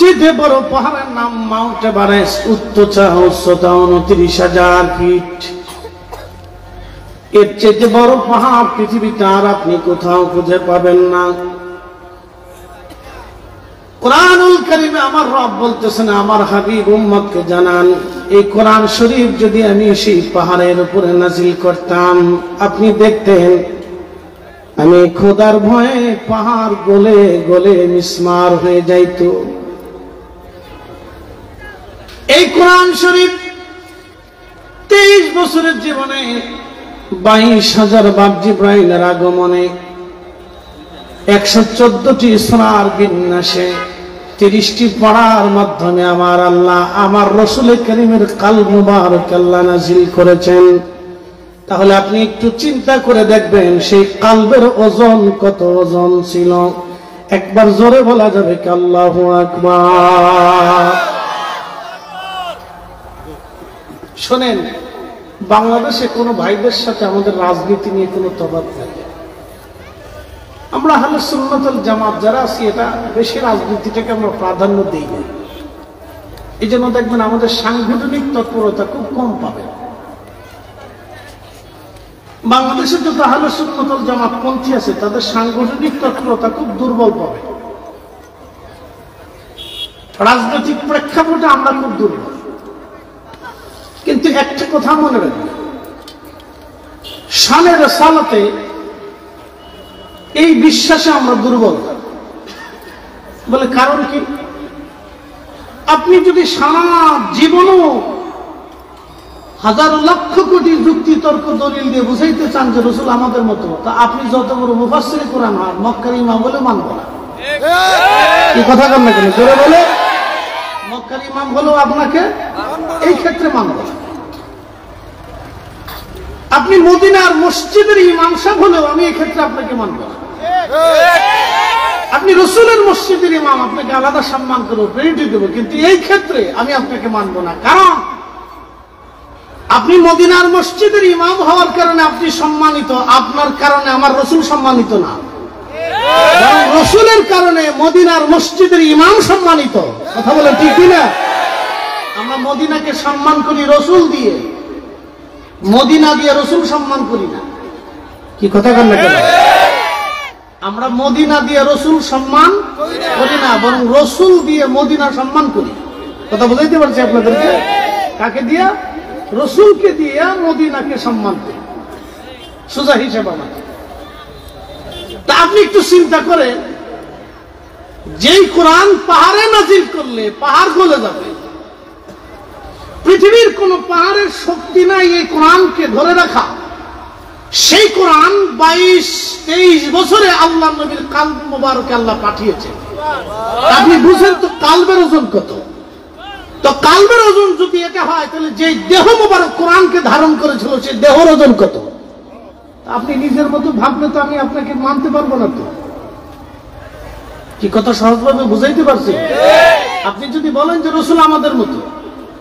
সবচেয়ে বড় পাহাড়ের নাম মাউন্ট এভারেস্ট, উচ্চতা 29,000 ফিট। এর চেয়ে বড় পাহাড় পৃথিবীতে আর আপনি কোথাও খুঁজে পাবেন না। কোরআনুল কারীমে আমার রব বলতেছেন, আমার হাবিব উম্মতকে জানান, এই কোরআন শরীফ যদি আমি সেই পাহাড়ের উপরে নাযিল করতাম, আপনি দেখতেন আমি খোদার ভয়ে পাহাড় গলে গলে মিসমার হয়ে যাইত। এই কোরআন শরীফ 23 বছরের জীবনে 22,000 বার জিবরাইলের আগমনে, 114টি সূরার বিন্যাসে, 30টি পড়ার মাধ্যমে আমার আল্লাহ আমার রাসূল কারীমের কলব মুবারক আল্লাহ নাযিল করেছেন। তাহলে আপনি একটু চিন্তা করে দেখবেন সেই কলবের ওজন কত ওজন ছিল। একবার জোরে বলা যাবে কি আল্লাহু আকবার। শোনেন, বাংলাদেশে কোনো ভাইদের সাথে আমাদের রাজনীতি নিয়ে কোনো তফাৎ নেই। আমরা আহলে সুন্নাত ওয়াল জামাত যারা আছি, এটা বেশি রাজনীতিটাকে আমরা প্রাধান্য দিই না। এই জন্য দেখবেন আমাদের সাংগঠনিক তৎপরতা খুব কম পাবেন। বাংলাদেশে যত আহলে সুন্নাত ওয়াল জামাত পন্থী আছে, তাদের সাংগঠনিক তৎপরতা খুব দুর্বল পাবে। রাজনৈতিক প্রেক্ষাপটে আমরা খুব দুর্বল। কিন্তু একটা কথা মনে রাখবেন, শানে রিসালাতে এই বিশ্বাসে আমরা দুর্বল। বলে কারণ কি? আপনি যদি সারা জীবনও হাজার লক্ষ কোটি যুক্তি তর্ক দলিল দিয়ে বুঝাইতে চান যে রাসূল আমাদের মতো, তা আপনি যত বড় মুফাসসির কোরআন হন, মক্কার ইমাম বলে মানব না। কি কথা বলেন না কেন? জোরে বলে, মক্কার ইমাম হলেও আপনাকে এই ক্ষেত্রে মানব না। আপনি মদিনার মসজিদের ইমাম সাহেব হলেও আমি এই ক্ষেত্রে আপনাকে মানব না। আপনি রাসূলের মসজিদের ইমাম, আপনাকে আলাদা সম্মান করব, প্রায়োরিটি দেব, কিন্তু এই ক্ষেত্রে আমি আপনাকে মানব না। কারণ আপনি মদিনার মসজিদের ইমাম হওয়ার কারণে আপনি সম্মানিত, আপনার কারণে আমার রাসূল সম্মানিত না। রাসূলের কারণে মদিনার মসজিদের ইমাম সম্মানিত। কথা বলে ঠিক না? আমরা মদিনাকে সম্মান করি রাসূল দিয়ে, মদিনা দিয়ে রাসূল সম্মান করি না। কি কথা বলেন না কেন? আমরা মদিনা দিয়ে রাসূল সম্মান করি না, বরং রাসূল দিয়ে মদিনা সম্মান করি। কথা বুঝাইতে পারছি আপনাদেরকে? কাকে দিয়া? রাসূলকে দিয়ে মদিনাকে সম্মান করি, সোজা হিসাব আমার। তা আপনি একটু চিন্তা করেন, যেই কোরআন পাহাড়ে নাযিল করলে পাহাড় গলে যাবে, পৃথিবীর কোন পাহাড়ের শক্তি নাই এই কোরআনকে ধরে রাখা, সেই কোরআন 22-23 বছরে আল্লাহ নবীর কলব মুবারকে আল্লাহ পাঠিয়েছে। আপনি বুঝেন তো কলবের ওজন কত? তো কলবের ওজন যদি এটা হয়, তাহলে যে দেহ মুবারক কোরআনকে ধারণ করেছিল সেই দেহের ওজন কত? আপনি নিজের মতো ভাবলে তো আমি আপনাকে মানতে পারবো না। তো কি কথা সহজভাবে বুঝাইতে পারছি? আপনি যদি বলেন যে রাসূল আমাদের মতো,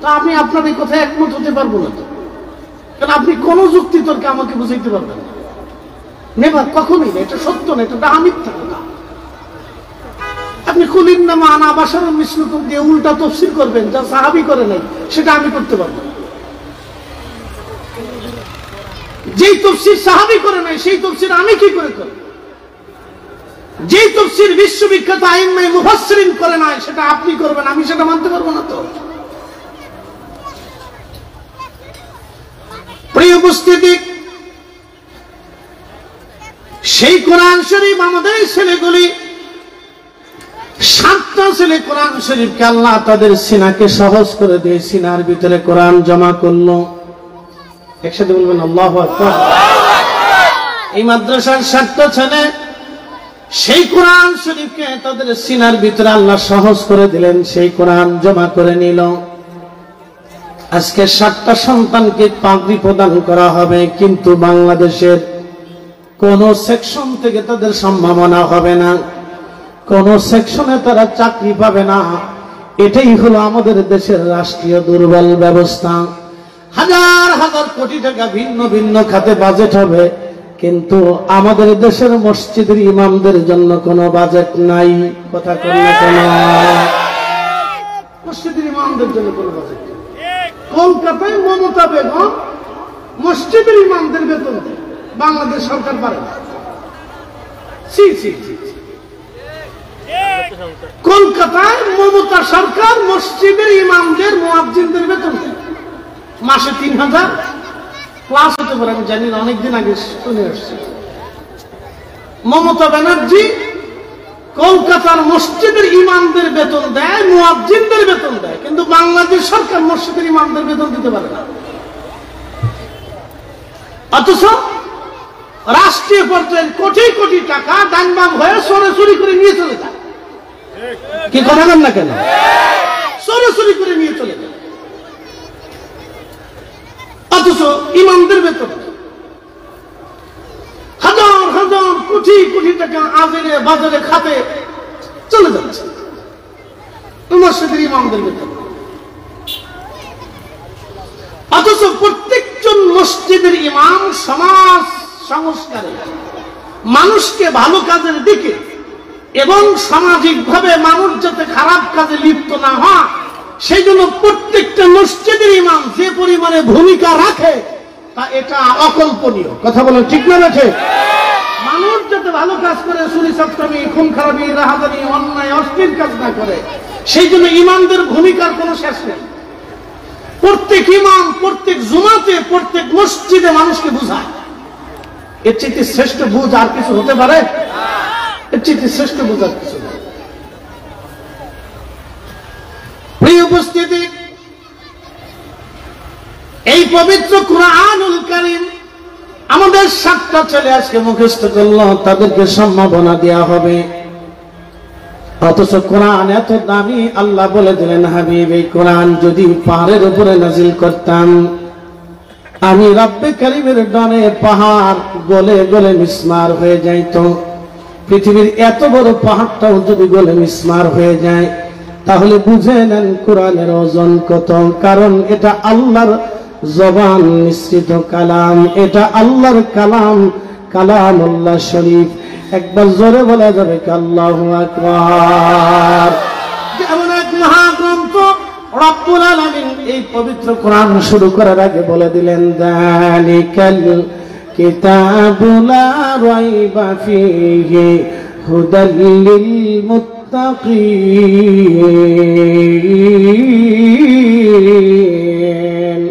তা আমি আপনার এই কথায় একমত হতে পারবো না। তো কারণ আপনি কোন যুক্তি তর্কে আমাকে বুঝাইতে পারবেন না, নেবার কখনোই না। এটা সত্য না, এটা মিথ্যা কথা। আপনি কুলিন নামা আনা বাশারুম মিসলুকুম দিয়ে উল্টা তাফসীর করবেন, যা সাহাবী করে নাই, সেটা আমি করতে পারবো না। যেই তাফসীর সাহাবী করে নাই, সেই তাফসীর আমি কি করে করব? যেই তাফসীর বিশ্ববিখ্যাত আইম্মায়ে মুফাসসিরিন করে নাই, সেটা আপনি করবেন, আমি সেটা মানতে পারবো না। তো প্রিয় উপস্থিতি, সেই কোরআন শরীফ আমাদের ছেলেগুলি, 7টা ছেলে কোরআন শরীফকে আল্লাহ তাদের সিনাকে সহজ করে দিয়ে সিনার ভিতরে কোরআন জমা করলো। একসাথে বলবেন আল্লাহু আকবার। এই মাদ্রাসার 7টা ছেলে সেই কোরআন শরীফকে তাদের সিনার ভিতরে আল্লাহ সহজ করে দিলেন, সেই কোরআন জমা করে নিল। আজকে 7টা সন্তানকে পাগড়ি প্রদান করা হবে, কিন্তু বাংলাদেশের কোন সেকশন থেকে তাদের সম্ভাবনা হবে না, কোন সেকশনে তারা চাকরি পাবে না। এটাই হলো আমাদের দেশের রাষ্ট্রীয় দুর্বল ব্যবস্থা। হাজার হাজার কোটি টাকা ভিন্ন ভিন্ন খাতে বাজেট হবে, কিন্তু আমাদের দেশের মসজিদের ইমামদের জন্য কোনো বাজেট নাই। কথা কন না কেন? মসজিদের ইমামদের জন্য কোনো বাজেট নেই। কলকাতায় মমতা বেগম মসজিদের ইমামদের বেতন দেয়, বাংলাদেশ সরকার পারে না। কলকাতায় মমতা সরকার মসজিদের ইমামদের মুয়াজ্জিনদের বেতন দেয় মাসে 3000 প্লাস হতে পারে, আমি জানি না, অনেকদিন আগে শুনে আসছি। মমতা ব্যানার্জি কলকাতার মসজিদের ইমামদের বেতন দেয়, মুয়াজ্জিনদের বেতন দেয়, কিন্তু বাংলাদেশ সরকার মসজিদের ইমামদের বেতন দিতে পারে না। অথচ রাষ্ট্রীয় পর্যায়ে কোটি কোটি টাকা ডানবাম হয়ে চুরি করে নিয়ে চলে যায়। কি কথা বলেন না কেন? চুরি করে নিয়ে চলে যায়, অথচ ইমামদের বেতন হাজার হাজার কোটি কোটি টাকা আজেরে বাজারে খাতে চলে যাচ্ছে মসজিদের ইমামদের বেতন। অথচ প্রত্যেকজন মসজিদের ইমাম সমাজ সংস্কারে, মানুষকে ভালো কাজের দিকে এবং সামাজিকভাবে মানুষ যাতে খারাপ কাজে লিপ্ত না হয় সেই জন্য প্রত্যেকটা মসজিদের ইমাম যে পরিমাণে ভূমিকা রাখে তা এটা অকল্পনীয়। কথা বলেন ঠিক না বেঠে? মানুষ যাতে ভালো কাজ করে, চুরি চামারি, খুন খারাপি, রাহাজানি, অন্যায় অশ্লীল কাজ না করে, সেই জন্য ইমামদের ভূমিকার কোনো শেষ নেই। প্রত্যেক ইমাম প্রত্যেক জুমাতে প্রত্যেক মসজিদে মানুষকে বুঝায়। এর চেয়ে শ্রেষ্ঠ বুঝ আর কিছু হতে পারে? এর চেয়ে শ্রেষ্ঠ বুঝ আর কিছু নেই। প্রিয় উপস্থিতি, এই পবিত্র কুরআনুল কারীম আমাদের 7টা ছেলে আজকে মুখস্থ করলো, তাদেরকে সম্মাননা দেওয়া হবে। অথচ কোরআন এত দামি, আল্লাহ বলে দিলেন, হাবিব এই কোরআন যদি পাহাড়ের উপরে নাজিল করতাম, আমি রব্বে কারীমের ডনে পাহাড় গলে গলে মিসমার হয়ে যাইত। পৃথিবীর এত বড় পাহাড়টাও যদি গলে মিসমার হয়ে যায়, তাহলে বুঝে নেন কোরআনের ওজন কত। কারণ এটা আল্লাহর জবান মিশ্রিত কালাম, এটা আল্লাহর কালাম, কালামুল্লাহ শরীফ। একবার জোরে বলা যাবে কি আল্লাহু আকবার। এমন এক মহাগ্রন্থ রব্বুল আলামিন এই পবিত্র কোরআন শুরু করার আগে বলে দিলেন, যালিকাল কিতাবু লা রাইবা ফীহি হুদাল লিল মুত্তাকিন।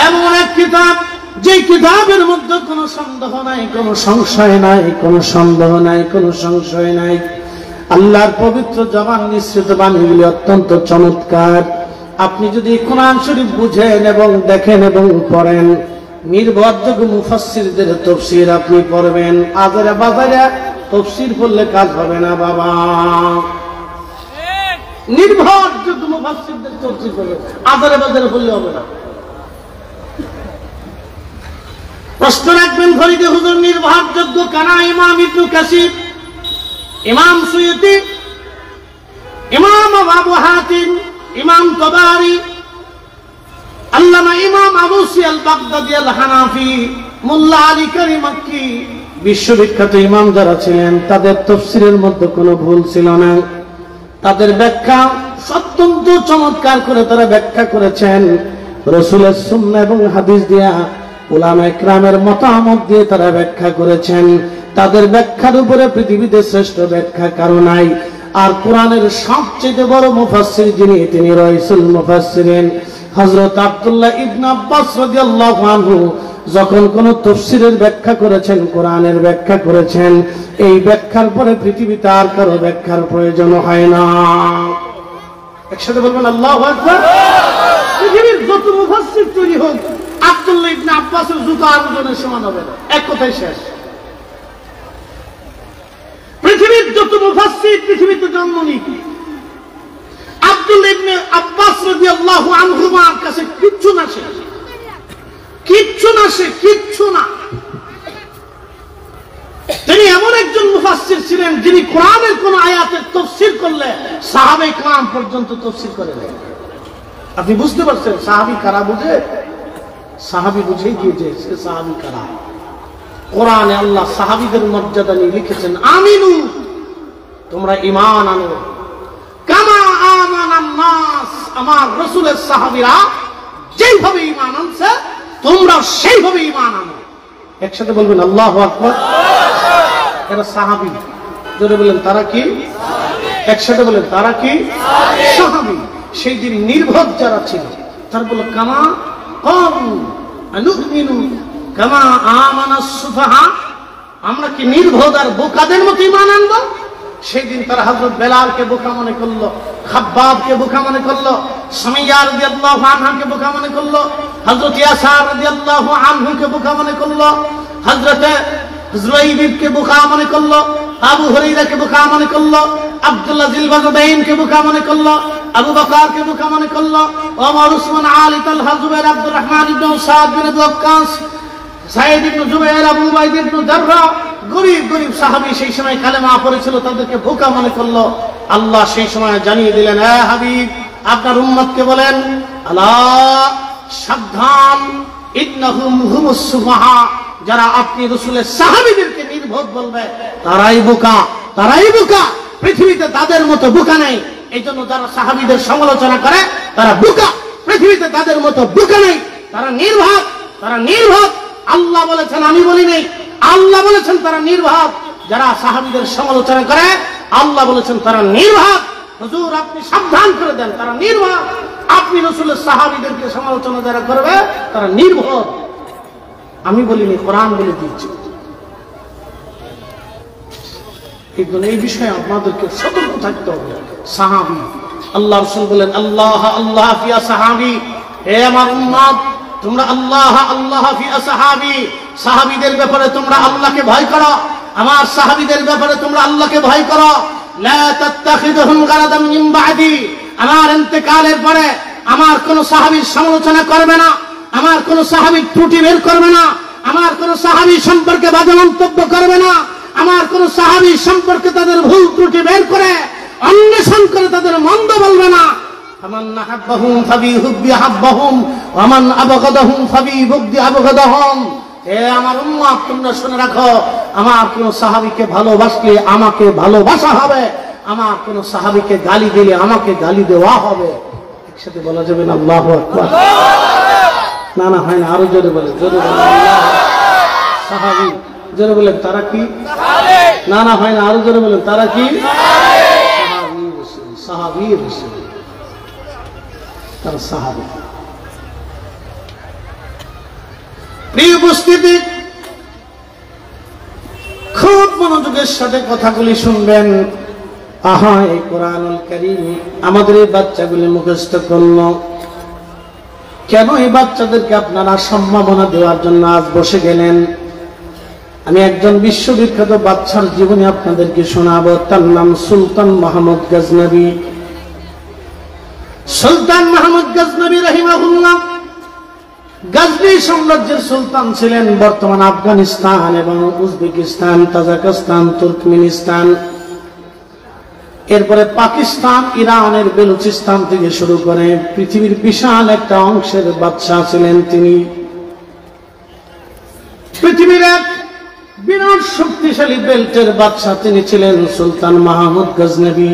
এমন এক কিতাব যে কিতাবের মধ্যে কোনো সন্দেহ নাই, কোনো সংশয় নাই, কোনো সন্দেহ নাই, কোনো সংশয় নাই। আল্লাহর পবিত্র জবান নিঃসৃত বাণীগুলি অত্যন্ত চমৎকার। আপনি যদি কোরআন শরীফ বুঝেন এবং দেখেন এবং পড়েন, নির্ভরযোগ্য মুফাসসিরদের তাফসীর আপনি পড়বেন। আজারে বাজারে তাফসীর পড়লে কাজ হবে না বাবা, নির্ভরযোগ্য মুফাসসিরদের তাফসীর পড়বেন, আজারে বাজারে পড়লে হবে না। প্রশ্ন রাখবেন ফরিদে হুজুর, নির্ভরযোগ্য কানা? ইমাম ইবনে কাসির, ইমাম সুয়ুতি, ইমাম আবু হাতিম, ইমাম তাবারি, আল্লামা ইমাম আবু সিয়াল বাগদাদি আল হানাফি, মোল্লা আলী কারি মাক্কি, বিশ্ববিখ্যাত ইমাম যারা ছিলেন, তাদের তাফসীরের মধ্যে কোনো ভুল ছিল না। তাদের ব্যাখ্যা অত্যন্ত চমৎকার করে তারা ব্যাখ্যা করেছেন। রাসূলের সুন্নাহ এবং হাদিস দিয়া, উলামা ইকরামের মতামত দিয়ে তারা ব্যাখ্যা করেছেন। তাদের ব্যাখ্যার উপরে পৃথিবীতে শ্রেষ্ঠ ব্যাখ্যা কারো নাই। আর কোরআনের সবচেয়ে বড় মুফাসসির যিনি, তিনি রাইসুল মুফাসসিরিন হযরত আব্দুল্লাহ ইবনে আব্বাস রাদিয়াল্লাহু আনহু যখন কোন তাফসীরের ব্যাখ্যা করেছেন, কোরআনের ব্যাখ্যা করেছেন, এই ব্যাখ্যার পরে পৃথিবীতে আর কারো ব্যাখ্যার প্রয়োজন হয় না। একসাথে বলবেন আল্লাহু আকবার। পৃথিবীর যত মুফাসসির তৈরি হোক, আব্দুল্লাহ ইবনে আব্বাসের জুতা আর ওজনের সমান হবে না, এক কথাই শেষ। পৃথিবীর যত মুফাসসির পৃথিবীতে জন্ম নিয়েছে, আব্দুল্লাহ ইবনে আব্বাস রাদিয়াল্লাহু আনহুমার কাছে কিচ্ছু না, সে কিচ্ছু না, সে কিচ্ছু না। তিনি এমন একজন মুফাসসির ছিলেন যিনি কোরআনের কোন আয়াতের তাফসীর করলে সাহাবায়ে কেরাম পর্যন্ত তাফসীর করে দেন। আপনি বুঝতে পারছেন সাহাবী কারা? বুঝে সাহাবী বুঝেই গিয়েছে সে সাহাবী কারা। কোরআনে আল্লাহ সাহাবীদের মর্যাদা নিয়ে লিখেছেন, আমিনু, তোমরা ঈমান আনো, কামা আমানান নাস, আমার রাসূলের সাহাবীরা যেইভাবে ঈমান আনছে তোমরা সেইভাবে ঈমান আনো। একসাথে বলবেন আল্লাহু আকবার। এরা সাহাবী, জোরে বলেন তারা কি? একসাথে বলেন তারা কি? সাহাবী। সেই দিন নির্ভর যারা ছিল তারা বলল কামা কম আনুমিনু কামা আমানাস সুফাহা, আমরা কি নির্বোধ আর বোকাদের মতো ঈমান আনবো? সেই দিন তারা হযরত বেলালকে বোকা মনে করলো, খাব্বাবকে বোকা মনে করলো, সুমাইয়া রাদিয়াল্লাহু আনহাকে বোকা মনে করলো, হযরত ইয়াসার রাদিয়াল্লাহু আনহুকে বোকা মনে করলো, হযরত জুরাইবকে বোকা মনে করলো, আবু হুরায়রাকে বোকা মনে করলো, আব্দুল্লাহ জিলবাজদাইনকে বোকা মনে করলো, আবু বকরকে বোকা মনে করলো, ওমর, উসমান, আলী, তালহা, জুবাইর, আব্দুর রহমান ইবনে সাদ বিন আবু ওয়াক্কাস, সাঈদ ইবনে জুবাইর, আবু উবাইদ ইবনে জাররাহ, গরীব গরীব সাহাবী সেই সময় কালেমা পড়েছিল, তাদেরকে বোকা মনে করলো। আল্লাহ সেই সময় জানিয়ে দিলেন, হে হাবিব আপনার উম্মতকে বলেন, আলা সাবধান, ইন্নাহুম হুমুস সুফাহা, যারা আপনি রাসূলের সাহাবীদেরকে নির্বোধ বলবে তারাই বোকা, তারাই বোকা, পৃথিবীতে তাদের মতো বোকা নাই। এই জন্য যারা সাহাবীদের সমালোচনা করে তারা বোকা, পৃথিবীতে তাদের মতো বোকা নাই, তারা নির্বোধ, তারা নির্বোধ। আল্লাহ বলেছেন, আমি বলি নাই, আল্লাহ বলেছেন তারা নির্বোধ। যারা সাহাবীদের সমালোচনা করে আল্লাহ বলেছেন তারা নির্বোধ। হুজুর আপনি সাবধান করে দেন, তারা নির্বোধ। আপনি রাসূলের সাহাবীদেরকে সমালোচনা যারা করবে তারা নির্বোধ। আমি বলিনি, কোরআন বলে দিয়েছে। এই বিষয়ে আপনাদেরকে সতর্ক থাকতে হবে। সাহাবী, আল্লাহ রাসূল বলেন, আল্লাহ আল্লাহ ফিয়া সাহাবী, হে আমার উম্মত তোমরা আল্লাহ আল্লাহ ফিয়া সাহাবী, সাহাবীদের ব্যাপারে তোমরা আল্লাহকে ভয় করো, আমার সাহাবীদের ব্যাপারে তোমরা আল্লাহকে ভয় করো। লা তাত্তাখিযুহুম গারাদাম মিন বা'দি, আমার ইন্তেকালের পরে আমার কোন সাহাবীর সমালোচনা করবে না, আমার কোন সাহাবীর ত্রুটি বের করবে না, আমার কোন সাহাবী সম্পর্কে বাজে মন্তব্য করবে না, আমার কোন সাহাবী সম্পর্কে তাদের ভুল ত্রুটি বের করে অন্বেষণ করে তাদের মন্দ বলবে না। ফামান আহাব্বাহুম ফাবিহুব্বি আহাব্বাহুম ওয়া মান আবগাদাহুম ফাবিবুগদি আবগাদাহুম। হে আমার উম্মত তোমরা শুনে রাখো, আমার কোন সাহাবীকে ভালোবাসলে আমাকে ভালোবাসা হবে, আমার কোন সাহাবীকে গালি দিলে আমাকে গালি দেওয়া হবে। একসাথে বলা যাবে না আল্লাহু আকবার? না না হয় না, আরো জোরে বলে, জোরে বলে আল্লাহ। সাহাবী, জোরে বলেন তারা কি? না না হয় না, আরো জোরে বলেন তারা কি? সাহাবী রাসূল, সাহাবী রাসূল, তারা সাহাবী। প্রিয় উপস্থিতি, খুব মনোযোগের সাথে কথাগুলি শুনবেন। আহা, এই কোরআনুল কারীম আমাদের এই বাচ্চাগুলি মুখস্থ করলো কেন? এই বাচ্চাদেরকে আপনারা সম্ভাবনা দেওয়ার জন্য আজ বসে গেলেন। আমি একজন বিশ্ববিখ্যাত বাচ্চার জীবনী আপনাদেরকে শোনাবো। তার নাম সুলতান মাহমুদ গজনবী। সুলতান মাহমুদ গজনবী রাহিমাহুল্লাহ গজনী সাম্রাজ্যের সুলতান ছিলেন। বর্তমান আফগানিস্তান এবং উজবেকিস্তান, তাজিকিস্তান, তুর্কমেনিস্তান, এরপরে পাকিস্তান, ইরানের বেলুচিস্তান থেকে শুরু করে পৃথিবীর বিশাল একটা অংশের বাদশাহ ছিলেন তিনি। পৃথিবীর এক বিরাট শক্তিশালী বেল্টের বাদশাহ তিনি ছিলেন সুলতান মাহমুদ গজনবী।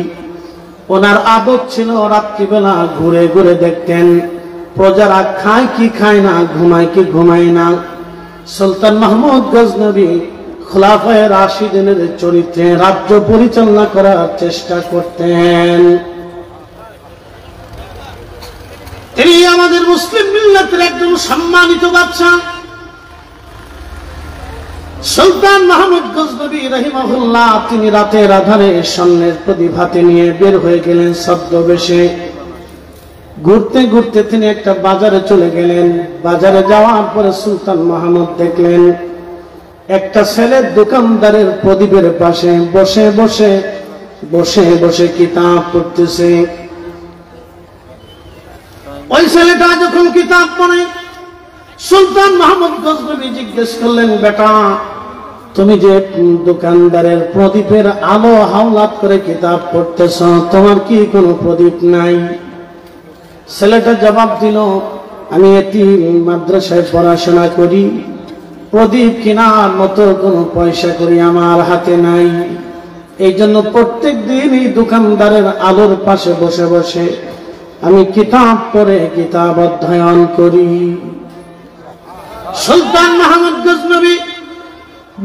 ওনার আদত ছিল রাত্রিবেলা ঘুরে ঘুরে দেখতেন প্রজারা খায় কি খায় না, ঘুমায় কি ঘুমায় না। সুলতান মাহমুদ গজনবী খোলাফায়ে রাশিদিনের চরিত্রে রাজ্য পরিচালনা করার চেষ্টা করতেন। তিনি আমাদের মুসলিম মিল্লাতের একজন সম্মানিত বাদশা সুলতান মাহমুদ গজনবী রাহিমাহুল্লাহ। তিনি রাতের আধারে স্বর্ণের প্রদীপ হাতে নিয়ে বের হয়ে গেলেন ছদ্মবেশে। ঘুরতে ঘুরতে তিনি একটা বাজারে চলে গেলেন। বাজারে যাওয়ার পরে সুলতান মাহমুদ দেখলেন একটা ছেলে দোকানদারের প্রদীপের পাশে বসে বসে বসে বসে কিতাব পড়তেছে। ওই ছেলেটা যখন কিতাব পড়ে সুলতান মাহমুদ গজনবী জিজ্ঞেস করলেন, বেটা তুমি যে দোকানদারের প্রদীপের আলো হাওলাত করে কিতাব পড়তেছ, তোমার কি কোনো প্রদীপ নাই? ছেলেটা জবাব দিল, আমি এটি মাদ্রাসায় পড়াশোনা করি, প্রদীপ কেনার মতো কোনো পয়সা করি আমার হাতে নাই। এই জন্য প্রত্যেক দিন এই দোকানদারের আলোর পাশে বসে বসে আমি কিতাব পড়ে কিতাব অধ্যয়ন করি। সুলতান মাহমুদ গজনবী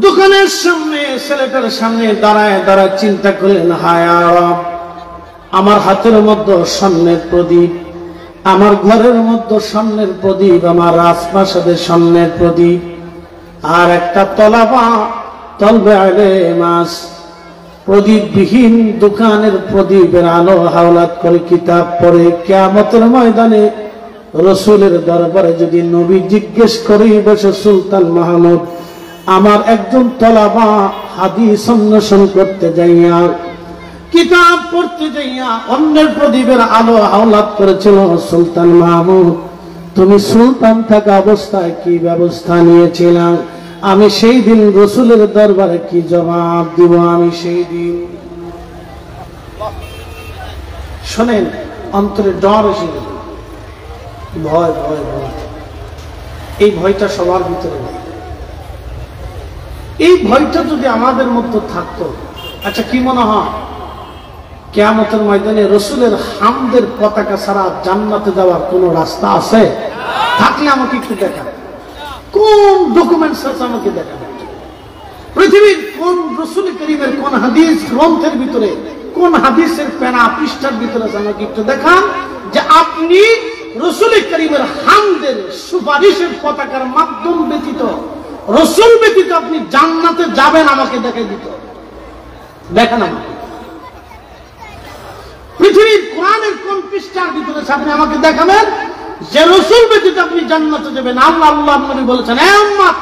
দোকানের সামনে ছেলেটার সামনে দাঁড়ায় দাঁড়ায় চিন্তা করলেন, হায় রব, আমার হাতের মধ্যে স্বর্ণের প্রদীপ, আমার ঘরের মধ্যে স্বর্ণের প্রদীপ, আমার রাজপ্রাসাদের স্বর্ণের প্রদীপ, আর একটা তলাবা তলবে আলে মাস প্রদীপবিহীন দোকানের প্রদীপের আলো হাওলাত করে কিতাব পড়ে কিয়ামতের ময়দানে রসুলের দরবারে যদি নবী জিজ্ঞেস করে বসে, সুলতান মাহমুদ আমার একজন তলাবা হাদিস অন্বেষণ করতে যাইয়া, কিতাব পড়তে যাইয়া অন্যের প্রদীপের আলো হাওলাত করেছিল, সুলতান মাহমুদ তুমি সুলতান থাকা অবস্থায় কি ব্যবস্থা নিয়েছিলাম? আমি সেই দিন রসুলের দরবারে কি জবাব দিব? আমি সেই দিন, শোনেন, অন্তরে ডর এসে গেল, ভয় ভয় ভয়। এই ভয়টা সবার ভিতরে নেই। এই ভয়টা যদি আমাদের মধ্যে থাকতো, আচ্ছা কি মনে হয় কিয়ামতের ময়দানে রসুলের হামদের পতাকা ছাড়া জান্নাতে যাওয়ার কোন রাস্তা আছে? থাকলে আমাকে একটু দেখান, কোন ডকুমেন্টস আছে আমাকে দেখাবেন। পৃথিবীর কোন রসুল করিমের কোন হাদিস গ্রন্থের ভিতরে, কোন হাদিসের পেনা পৃষ্ঠার ভিতরে আছে আমাকে একটু দেখান যে আপনি রসুল করিমের হামদের সুপারিশের পতাকার মাধ্যম ব্যতীত, রসুল ব্যতীত আপনি জান্নাতে যাবেন, আমাকে দেখাই দিত। দেখেন আমাকে পৃথিবীর কোরআনের কোন পৃষ্ঠার ভিতরে আপনি আমাকে দেখাবেন যে রসুল ব্যতীত আপনি জান্নাতে যাবেন। আল্লাহ নবী বলেছেন, হে উম্মত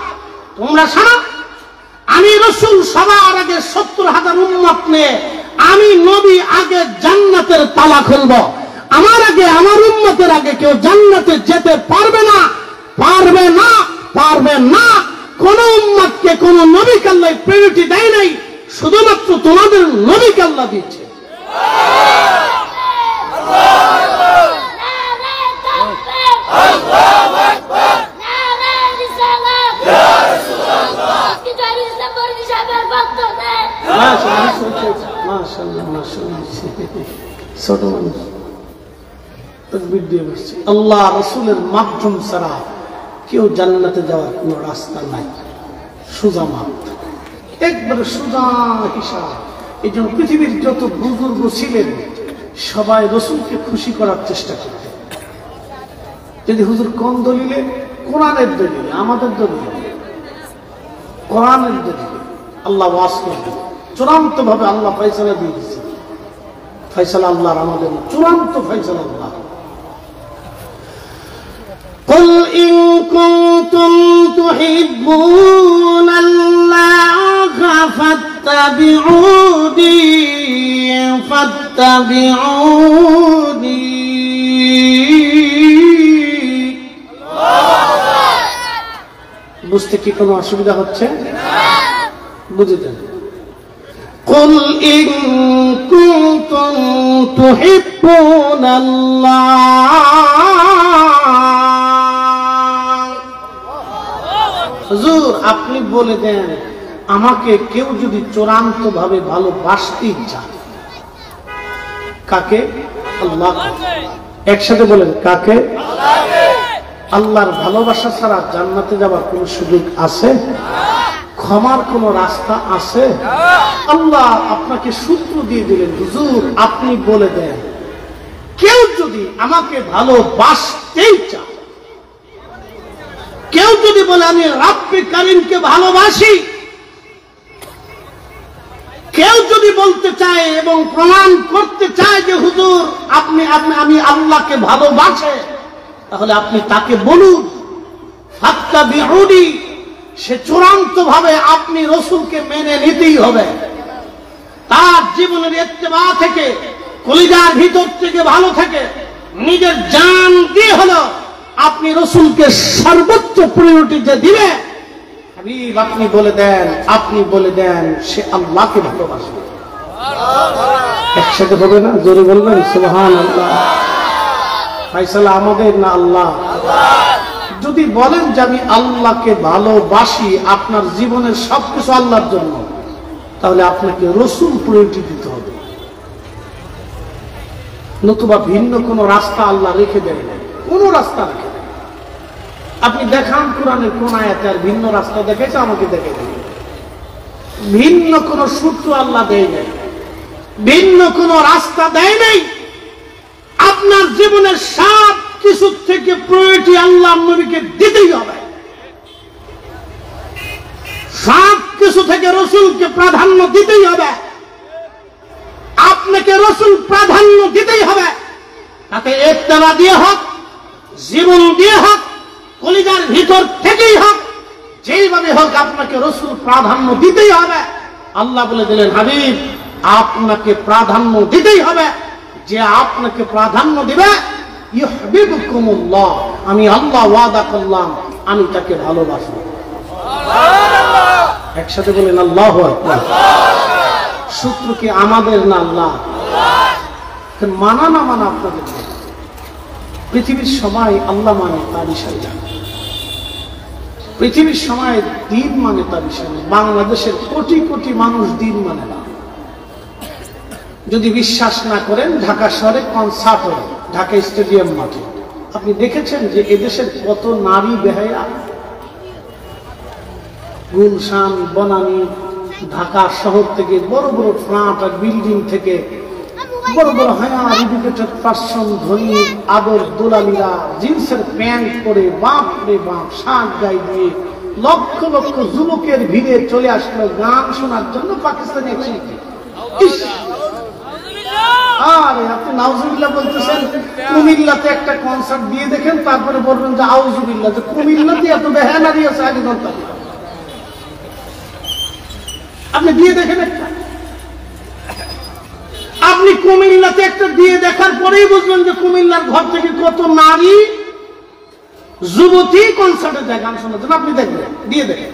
তোমরা শোনো, আমি রসুল সবার আগে 70,000 উম্মত নিয়ে আমি নবী আগে জান্নাতের তালা খুলব। আমার আগে, আমার উম্মতের আগে কেউ জান্নাতে যেতে পারবে না, পারবে না, পারবে না। কোন উম্মতকে কোন নবীকে আল্লাহ প্রায়োরিটি দেয় নাই, শুধুমাত্র তোমাদের নবীকে আল্লাহ দিয়েছে। আল্লাহ রসুলের মাধ্যম ছাড়া কেউ জান্নাতে যাওয়ার কোন রাস্তা নাই, সোজা মাপ, একবারে সোজা হিসাব। এই জন্য পৃথিবীর যত বুজুর্গ ছিলেন সবাই রসুলকে খুশি করার চেষ্টা করতেন। যদি হুজুর কোন দলিলে? কোরআনের দলিলে, আমাদের দলিলে, কোরআনের দলিলে আল্লাহ ওয়াজ করবেন। চূড়ান্ত ভাবে আল্লাহ ফয়সালা দিয়ে দিচ্ছে। ফয়সালা আল্লাহর, আমাদের চূড়ান্ত ফয়সালা আল্লাহ। قل إن كنتم تحبون الله فاتبعوني বুঝতে কি কোনো অসুবিধা হচ্ছে? বুঝে দেন। قل إن كنتم تحبون الله, হুজুর আপনি বলে দেন আমাকে কেউ যদি চূড়ান্ত ভাবে ভালোবাসতে চায়, কাকে? আল্লাহ। একসাথে বলেন, কাকে? আল্লাহর ভালোবাসা ছাড়া জান্নাতে যাবার কোন সুযোগ আছে? ক্ষমার কোন রাস্তা আছে? আল্লাহ আপনাকে সূত্র দিয়ে দিলেন, হুজুর আপনি বলে দেন কেউ যদি আমাকে ভালোবাসতেই চায়, কেউ যদি বলে আমি রাব্বে কারীমকে ভালোবাসি, কেউ যদি বলতে চায় এবং প্রমাণ করতে চায় যে হুজুর আমি আল্লাহকে ভালোবাসে, তাহলে আপনি তাকে বলুন ফাত্তাবিউনি। সে চূড়ান্ত ভাবে আপনি রসুলকে মেনে নিতেই হবে। তার জীবনের ইত্তেবা থেকে, কলিজার ভিতর থেকে ভালো থেকে, নিজের জান দিয়ে হলো আপনি রসুলকে সর্বোচ্চ প্রায়োরিটি যে দিবে, হাবিব আপনি বলে দেন, আপনি বলে দেন সে আল্লাহকে ভালোবাসে। একসাথে হবে না? জোরে বলবেন সুবহানাল্লাহ। ফয়সালা আমাদের না আল্লাহ? যদি বলেন যে আমি আল্লাহকে ভালোবাসি, আপনার জীবনের সবকিছু আল্লাহর জন্য, তাহলে আপনাকে রসুল প্রায়োরিটি দিতে হবে। নতুবা ভিন্ন কোন রাস্তা আল্লাহ রেখে দেয় না, কোন রাস্তা রেখে দেয়। আপনি দেখান কোরআনের কোন আয়াতে আর ভিন্ন রাস্তা দেখেছে, আমাকে দেখে দেবে। ভিন্ন কোন সূত্র আল্লাহ দেয় নাই, ভিন্ন কোন রাস্তা দেয় নাই। আপনার জীবনের সব কিছু থেকে প্রায়োরিটি আল্লাহ নবীকে দিতেই হবে। সব কিছু থেকে রসুলকে প্রাধান্য দিতেই হবে। আপনাকে রসুল প্রাধান্য দিতেই হবে, তাতে ইত্তেবা দিয়ে হোক, জীবন দিয়ে হোক, কলিজার ভিতর থেকেই হোক, যেইভাবে হোক আপনাকে রসুল প্রাধান্য দিতেই হবে। আল্লাহ বলে দিলেন, হাবিব আপনাকে প্রাধান্য দিতেই হবে। যে আপনাকে প্রাধান্য দিবে, ইউহিব্বুকুমুল্লাহ, আমি আল্লাহ ওয়াদা করলাম আমি তাকে ভালোবাসব। একসাথে বলেন আল্লাহু আকবার। সূত্র কি আমাদের না আল্লাহ? মানা না মানা আপনাদের। পৃথিবীর সবাই আল্লাহ মানে, তার বিষয় জানে। পৃথিবীর সবাই দিন মানে, তার বিষয় নেই। বাংলাদেশের কোটি কোটি মানুষ দিন মানে না। যদি বিশ্বাস না করেন, ঢাকা শহরে কনসার্ট হয়, ঢাকা স্টেডিয়াম মাঠে। আপনি দেখেছেন যে এদেশের কত নারী বেহায়া, গুলশান, বনানী, ঢাকা শহর থেকে বড় বড় ফ্ল্যাট আর বিল্ডিং থেকে বড় বড় হায়ার এডুকেটেড পার্সন, ধনী আদর দোলালিরা জিন্সের প্যান্ট পরে বাপ রে বাপ শাক গায়ে দিয়ে লক্ষ লক্ষ যুবকের ভিড়ে চলে আসলো গান শোনার জন্য পাকিস্তানি এক শিল্পী। আরে আপনি নাউজুবিল্লাহ বলতেছেন, কুমিল্লাতে একটা কনসার্ট দিয়ে দেখেন, তারপরে বলবেন যে আউজুবিল্লাহ। যে কুমিল্লাতে এত বেহায়া নারী আছে আগে জানতাম। আপনি দিয়ে দেখেন একটা, আপনি কুমিল্লাতে একটা দিয়ে দেখার পরেই বুঝবেন যে কুমিল্লার ঘর থেকে কত নারী যুবতী কনসার্টে যায় গান শোনার জন্য। আপনি দেখবেন, দিয়ে দেখেন,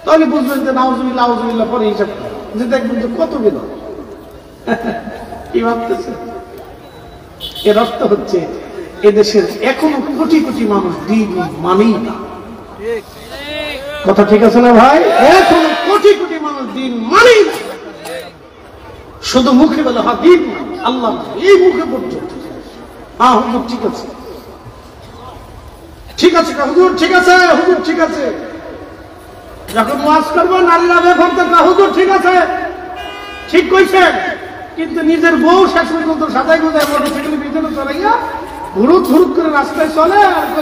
তাহলে বুঝবেন যে নাউজুবিল্লাহ আউজুবিল্লাহ পরে হিসাব যে দেখবেন যে কত বিনোদ। কি ভাবতেছে? এর অর্থ হচ্ছে এদেশের এখনো কোটি কোটি মানুষ দিন মানেই না। কথা ঠিক আছে না ভাই? এখনো কোটি কোটি মানুষ দিন মানেই না। শুধু মুখে বলে হ্যাঁ দিন আল্লাহ, এই মুখে পর্যন্ত। হ্যাঁ হুজুর ঠিক আছে, ঠিক আছে হুজুর, ঠিক আছে হুজুর, ঠিক আছে। যখন ওয়াজ করবো নারীরা বেফর থাকবে, হুজুর ঠিক আছে, ঠিক কইছেন। কিন্তু নিজের বউ শেষ পর্যন্ত সাজাই গোজাই মোটরসাইকেলের পিছনে চলাইয়া হুড়ুত হুড়ুত করে রাস্তায় চলে,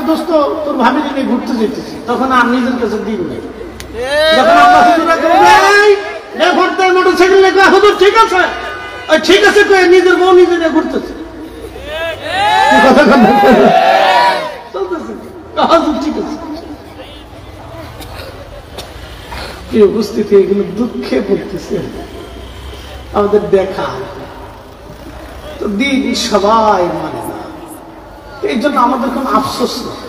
দোস্ত তোর ভাবি নিয়ে ঘুরতে যেতেছি, তখন আর নিজের কাছে দিন নেই। যখন আমরা মোটরসাইকেল লেখা হুজুর ঠিক আছে, ঠিক আছে কয়ে নিজের বউ নিজে নিয়ে ঘুরতেছে। ঠিক আছে, কি উপস্থিতি, এগুলো দুঃখে পড়তেছে আমাদের দেখা। তো দিন সবাই মানে না, এই জন্য আমাদের কোন আফসোস নেই।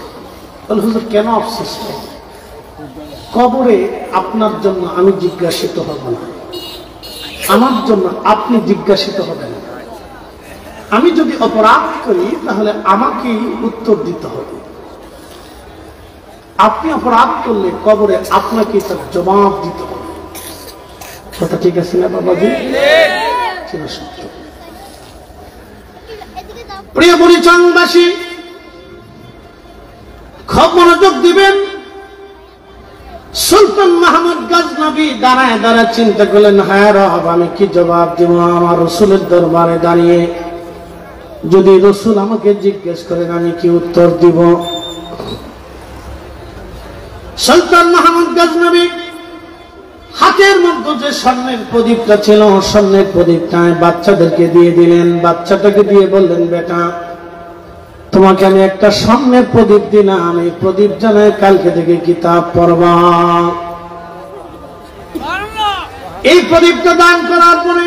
বলে হুজুর কেন আফসোস নেই? কবরে আপনার জন্য আমি জিজ্ঞাসিত হব না, আমার জন্য আপনি জিজ্ঞাসিত হবেন। আমি যদি অপরাধ করি তাহলে আমাকেই উত্তর দিতে হবে। আপনি অপরাধ করলে কবরে আপনাকে তার জবাব দিতে হবে। কথা ঠিক আছে না বাবাজি? সত্য। প্রিয় বুড়িচংবাসী, খুব মনোযোগ দিবেন। সুলতান মাহমুদ গজনবী দাঁড়ায় দাঁড়ায় চিন্তা করলেন, হ্যাঁ রব আমি কি জবাব দিব আমার রসুলের দরবারে দাঁড়িয়ে? যদি রসুল আমাকে জিজ্ঞেস করেন আমি কি উত্তর দিব? সুলতান মাহমুদ গজনবী হাতের মধ্যে যে স্বর্ণের প্রদীপটা ছিল, স্বর্ণের প্রদীপটা বাচ্চাদেরকে দিয়ে দিলেন। বাচ্চাটাকে দিয়ে বললেন, বেটা তোমাকে আমি একটা স্বর্ণের প্রদীপ দিলাম, এই প্রদীপ জানায় কালকে থেকে কিতাব পড়বা। এই প্রদীপটা দান করার পরে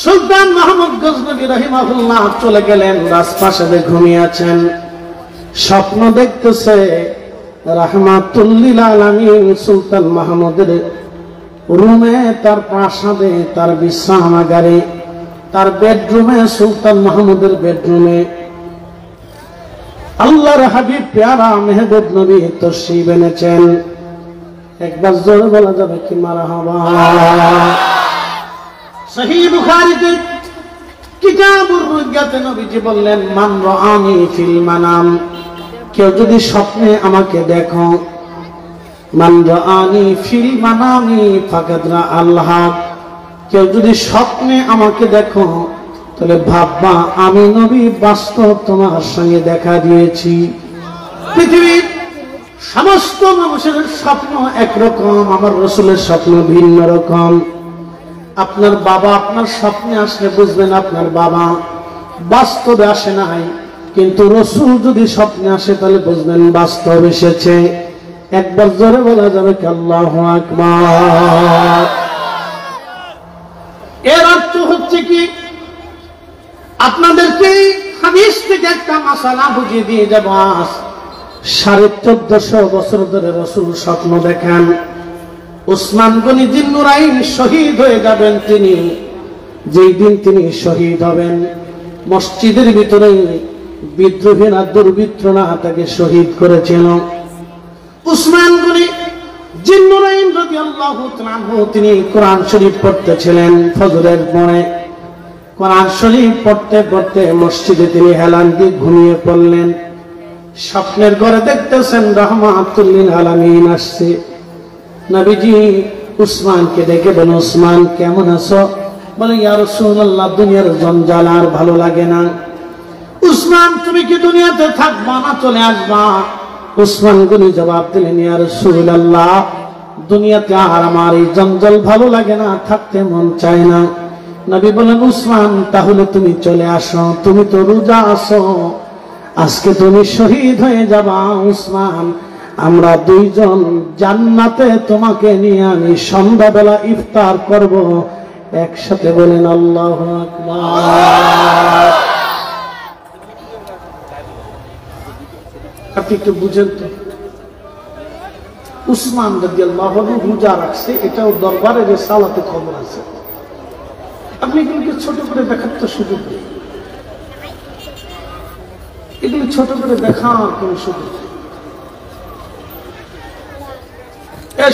সুলতান মাহমুদ গজনবী রাহিমাহুল্লাহ চলে গেলেন। রাজপ্রাসাদে ঘুমিয়ে আছেন, স্বপ্ন দেখতেছে রাহমাতুল লিল আলামিন সুলতান মাহমুদের রুমে, তার প্রাসাদে, তার বিশ্রামাগারে, তার বেডরুমে, সুলতান মাহমুদের বেডরুমে আল্লাহর হাবিব প্যারা মেহবুব নবী তশরিফ এনেছেন। একবার জোরে বলা যাবে কি মারহাবা? সহিহ বুখারীতে কিতাবুর রুইয়াতে নবীজি বললেন, মান রাআনি ফিল মানাম, কেউ যদি স্বপ্নে আমাকে দেখো, মান রাআনি ফিল মানামি ফাকাদ রাআল্লাহ, কেউ যদি স্বপ্নে আমাকে দেখো তাহলে ভাববা আমি নবী বাস্তব তোমার সঙ্গে দেখা দিয়েছি। পৃথিবীর সমস্ত মানুষের স্বপ্ন একরকম, আমার রাসূলের স্বপ্ন ভিন্ন রকম। আপনার বাবা আপনার স্বপ্নে আসলে বুঝবেন আপনার বাবা বাস্তবে আসে নাই, কিন্তু রাসূল যদি স্বপ্নে আসে তাহলে বুঝবেন বাস্তব এসেছে। একবার জোরে বলা যাবে কি আল্লাহু আকবার। এর অর্থ হচ্ছে কি, আপনাদেরকে হাদিস থেকে একটা মাসালা বুঝিয়ে দিয়ে যাব। 1450 বছর ধরে রাসূল স্বপ্ন দেখেন উসমান গনি জিন্নুরাইন শহীদ হয়ে যাবেন। তিনি যেই দিন তিনি শহীদ হবেন, মসজিদের ভিতরে বিদ্রোহীরা দুর্বৃত্তরা তাকে শহীদ করেছিল। উসমান গনি জিন্নুরাইন রাদিয়াল্লাহু তাআলা তিনি কোরআন শরীফ পড়তেছিলেন ফজরের পরে। কোরআন শরীফ পড়তে পড়তে মসজিদে তিনি হেলান দিয়ে ঘুমিয়ে পড়লেন। স্বপ্নের ঘরে দেখতেছেন রাহমাতুল লিল আলামিন আসছে। নবীজি উসমানকে ডেকে বলেন, উসমান কেমন আছো? বলে, ইয়া রাসূলুল্লাহ, দুনিয়ার জঞ্জাল আর ভালো লাগে না। উসমান, তুমি কি দুনিয়াতে থাকবা না চলে আসবা? উসমান গনি জবাব দিলেন, ইয়া রাসূলুল্লাহ, দুনিয়াতে আর আমার এই জঞ্জাল ভালো লাগে না, থাকতে মন চায় না। নবী বলেন, উসমান তাহলে তুমি চলে আসো, তুমি তো রোজা আছো, আজকে তুমি শহীদ হয়ে যাবা। উসমান, আমরা দুইজন জান্নাতে তোমাকে নিয়ে আমি সন্ধ্যাবেলা ইফতার করব, একসাথে বলেন আল্লাহু আকবার। আপনি একটু বুঝেন তো, উসমান রাদিয়াল্লাহু আনহু রোজা রাখছে, এটাও দরবারে রিসালাতে খবর আছে। আপনি এগুলোকে ছোট করে দেখার তো সুযোগ নেই, এগুলো ছোট করে দেখার কোন সুযোগ নেই।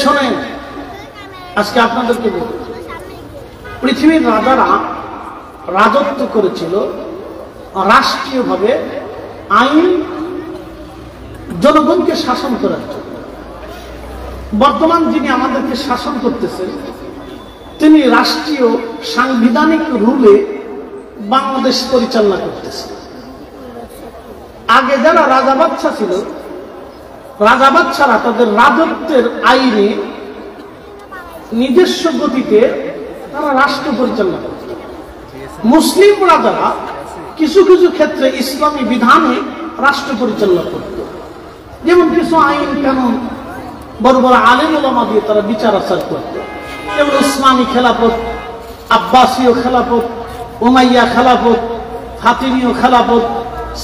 শোনেন, আজকে আপনাদেরকে বলব, পৃথিবীর রাজারা রাজত্ব করেছিল রাষ্ট্রীয়ভাবে আইন জনগণকে শাসন করার জন্য। বর্তমান যিনি আমাদেরকে শাসন করতেছেন তিনি রাষ্ট্রীয় সাংবিধানিক রুলে বাংলাদেশ পরিচালনা করতেছেন। আগে যারা রাজা বাদশা ছিল, রাজা বাদশারা তাদের রাজত্বের আইনে নিজস্ব গতিতে তারা রাষ্ট্র পরিচালনা করত। মুসলিম রাজারা কিছু কিছু ক্ষেত্রে ইসলামী বিধানে রাষ্ট্র পরিচালনা করত। যেমন কিছু আইন কানুন বড় বড় আলেম ওলামা দিয়ে তারা বিচার আচার করত। যেমন উসমানী খেলাফত, আব্বাসীয় খেলাফত, উমাইয়া খেলাফত, ফাতিমীয় খেলাফত,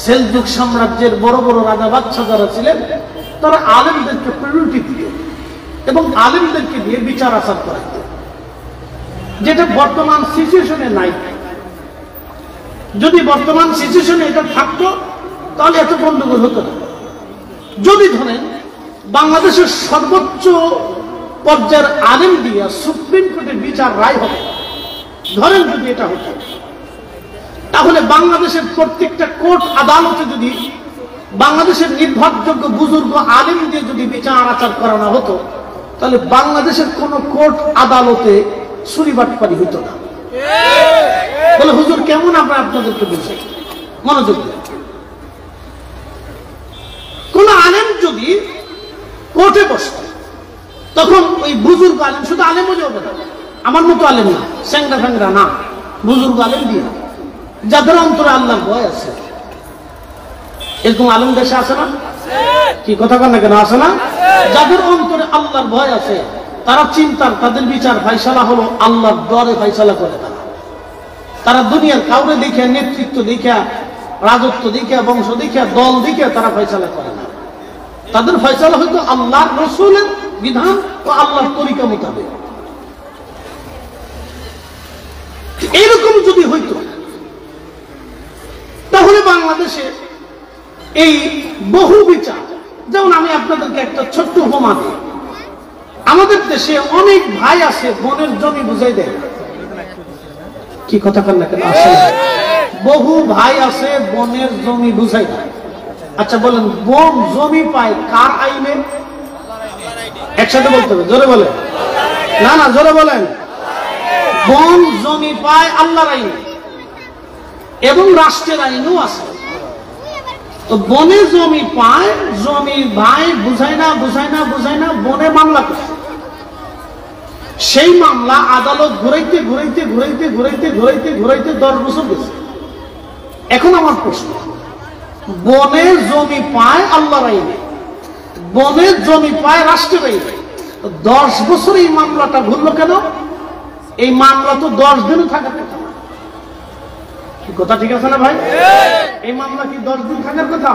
সেলজুক সাম্রাজ্যের বড় বড় রাজা বাদশা যারা ছিলেন তারা আলেমদেরকে প্রায়োরিটি দিত এবং আলেমদেরকে দিয়ে বিচার আচার করাইত, যেটা বর্তমান সিচুয়েশনে নাই। যদি বর্তমান সিচুয়েশনে এটা থাকতো তাহলে এত গন্ডগোল হতো না। যদি ধরেন বাংলাদেশের সর্বোচ্চ পর্যায়ের আলেম দিয়া সুপ্রিম কোর্টের বিচার রায় হবে, ধরেন যদি এটা হতো, তাহলে বাংলাদেশের প্রত্যেকটা কোর্ট আদালতে যদি বাংলাদেশের নির্ভরযোগ্য বুজুর্গ আলেম দিয়ে যদি বিচার আচার করানো হতো, তাহলে বাংলাদেশের কোন কোর্ট আদালতে চুরিবাটপারি হতো না। বলে, হুজুর কেমন? আমরা আপনাদেরকে বলছি, মনোযোগ দেন। কোন আলেম যদি কোর্টে বসত, তখন ওই বুজুর্গ আলেম, শুধু আলেম হয়ে যাবে না, আমার মতো আলেম না, স্যাংরা ফ্যাংরা না, বুজুর্গ আলেম দিয়ে, যাদের অন্তরে আল্লাহর ভয় আছে। এরকম আলেম দেশে আছে না? কি কথা বলেন না কেন? আছে না? যাদের অন্তরে আল্লাহর ভয় আছে, তারা চিন্তার, তাদের বিচার ফাইসালা হলো আল্লাহর ডরে ফাইসালা করে। তারা দুনিয়ার কাউরে দেখে, নেতৃত্ব দেখে, রাজত্ব দেখে, বংশ দেখে, দল দেখে তারা ফাইসালা করে না। তাদের ফাইসালা হয়তো আল্লাহর রাসূলের বিধান ও আল্লাহর তরিকা মোতাবেক। এরকম যদি হইতো তাহলে বাংলাদেশে এই বহু বিচার, যেমন আমি আপনাদেরকে একটা ছোট্ট উপমা দিই। আমাদের দেশে অনেক ভাই আছে বোনের জমি বুঝাই দেয়, কি কথা কেন আসে বহু ভাই আছে বনের জমি বুঝাই না। আচ্ছা বলেন, বন জমি পায় কার আইনে? একসাথে বলতে হবে, জোরে বলেন। না না, জোরে বলেন। বন জমি পায় আল্লাহর আইনে এবং রাষ্ট্রের আইনও আছে। তো বনে জমি পায়, জমি ভাই বুঝায় না বুঝায় না বুঝায় না, বনে মামলা করছে। সেই মামলা আদালত ঘুরাইতে ঘুরাইতে ঘুরাইতে ঘুরাইতে ঘুরাইতে ঘুরাইতে 10 বছর গেছে। এখন আমার প্রশ্ন, বনে জমি পায় আল্লাহর আইনে, বনে জমি পায় রাষ্ট্রের আইনে, 10 বছর এই মামলাটা ঘুরলো কেন? এই মামলা তো 10 দিনও থাকার কথা। কথা ঠিক আছে না ভাই? এই মামলা কি 10 দিন থাকার কথা?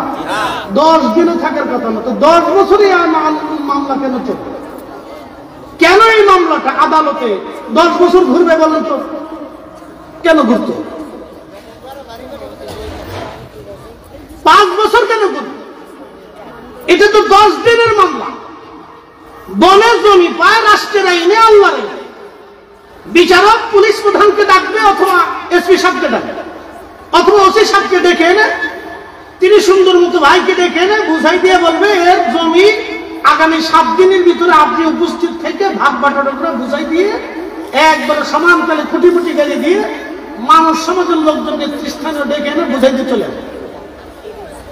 10 দিনও থাকার কথা না। তো 10 বছরই মামলা কেন চলবে? কেন এই মামলাটা আদালতে 10 বছর ঘুরবে বলেন তো? কেন ঘুরত? 5 বছর কেন ঘুরবে? এটা তো 10 দিনের মামলা। বনে জমি পায় রাষ্ট্রের আইনে, আল্লাহর আইনে। বিচারক পুলিশ প্রধানকে ডাকবে অথবা এসপি সাহেবকে ডাকবে অথবা ওসি সাহেবকে ডেকে এনে তিনি সুন্দর মতো ভাইকে ডেকে এনে বুঝাই দিয়ে বলবে, এর জমি আগামী 7 দিনের ভিতরে আপনি উপস্থিত থেকে ভাগ বাটোয়ারা করে বুঝাই দিয়ে একবারে সমান তালে খুঁটি খুঁটি গালি দিয়ে মানুষ সমাজের লোকজন নেতৃস্থানীয় ডেকে এনে বুঝাই দিয়ে চলে যাবে।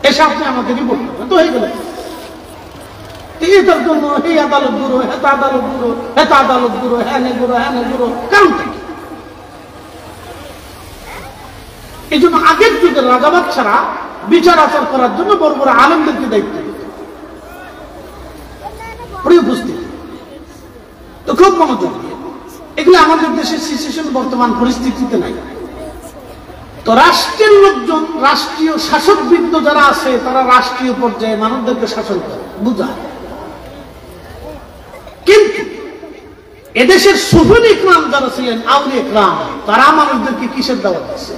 এসে আপনি আমাকে রিপোর্ট করবেন, তো হয়ে গেল। এটার জন্য এই আদালত গুরু, হেতা আদালত গুরু, হেতা আদালত গুরু, হ্যানে গুরু, হ্যানে গুরু, কারণটা কি? এই জন্য আগের যুগের রাজাবাদ ছাড়া বিচার আচার করার জন্য বড় বড় আলেমদেরকে দায়িত্ব দিত। প্রিয় উপস্থিতি, তো খুব মনোযোগ দিয়ে, এগুলো আমাদের দেশের সিচুয়েশন বর্তমান পরিস্থিতিতে নাই। তো রাষ্ট্রের লোকজন, রাষ্ট্রীয় শাসকবৃন্দ যারা আছে, তারা রাষ্ট্রীয় পর্যায়ে মানুষদেরকে শাসন করে, বুঝায়। কিন্তু এদেশের সুফল ইকরাম যারা ছিলেন, আউলিয়া ইকরাম, তারা মানুষদেরকে কিসের দাওয়াত দিচ্ছে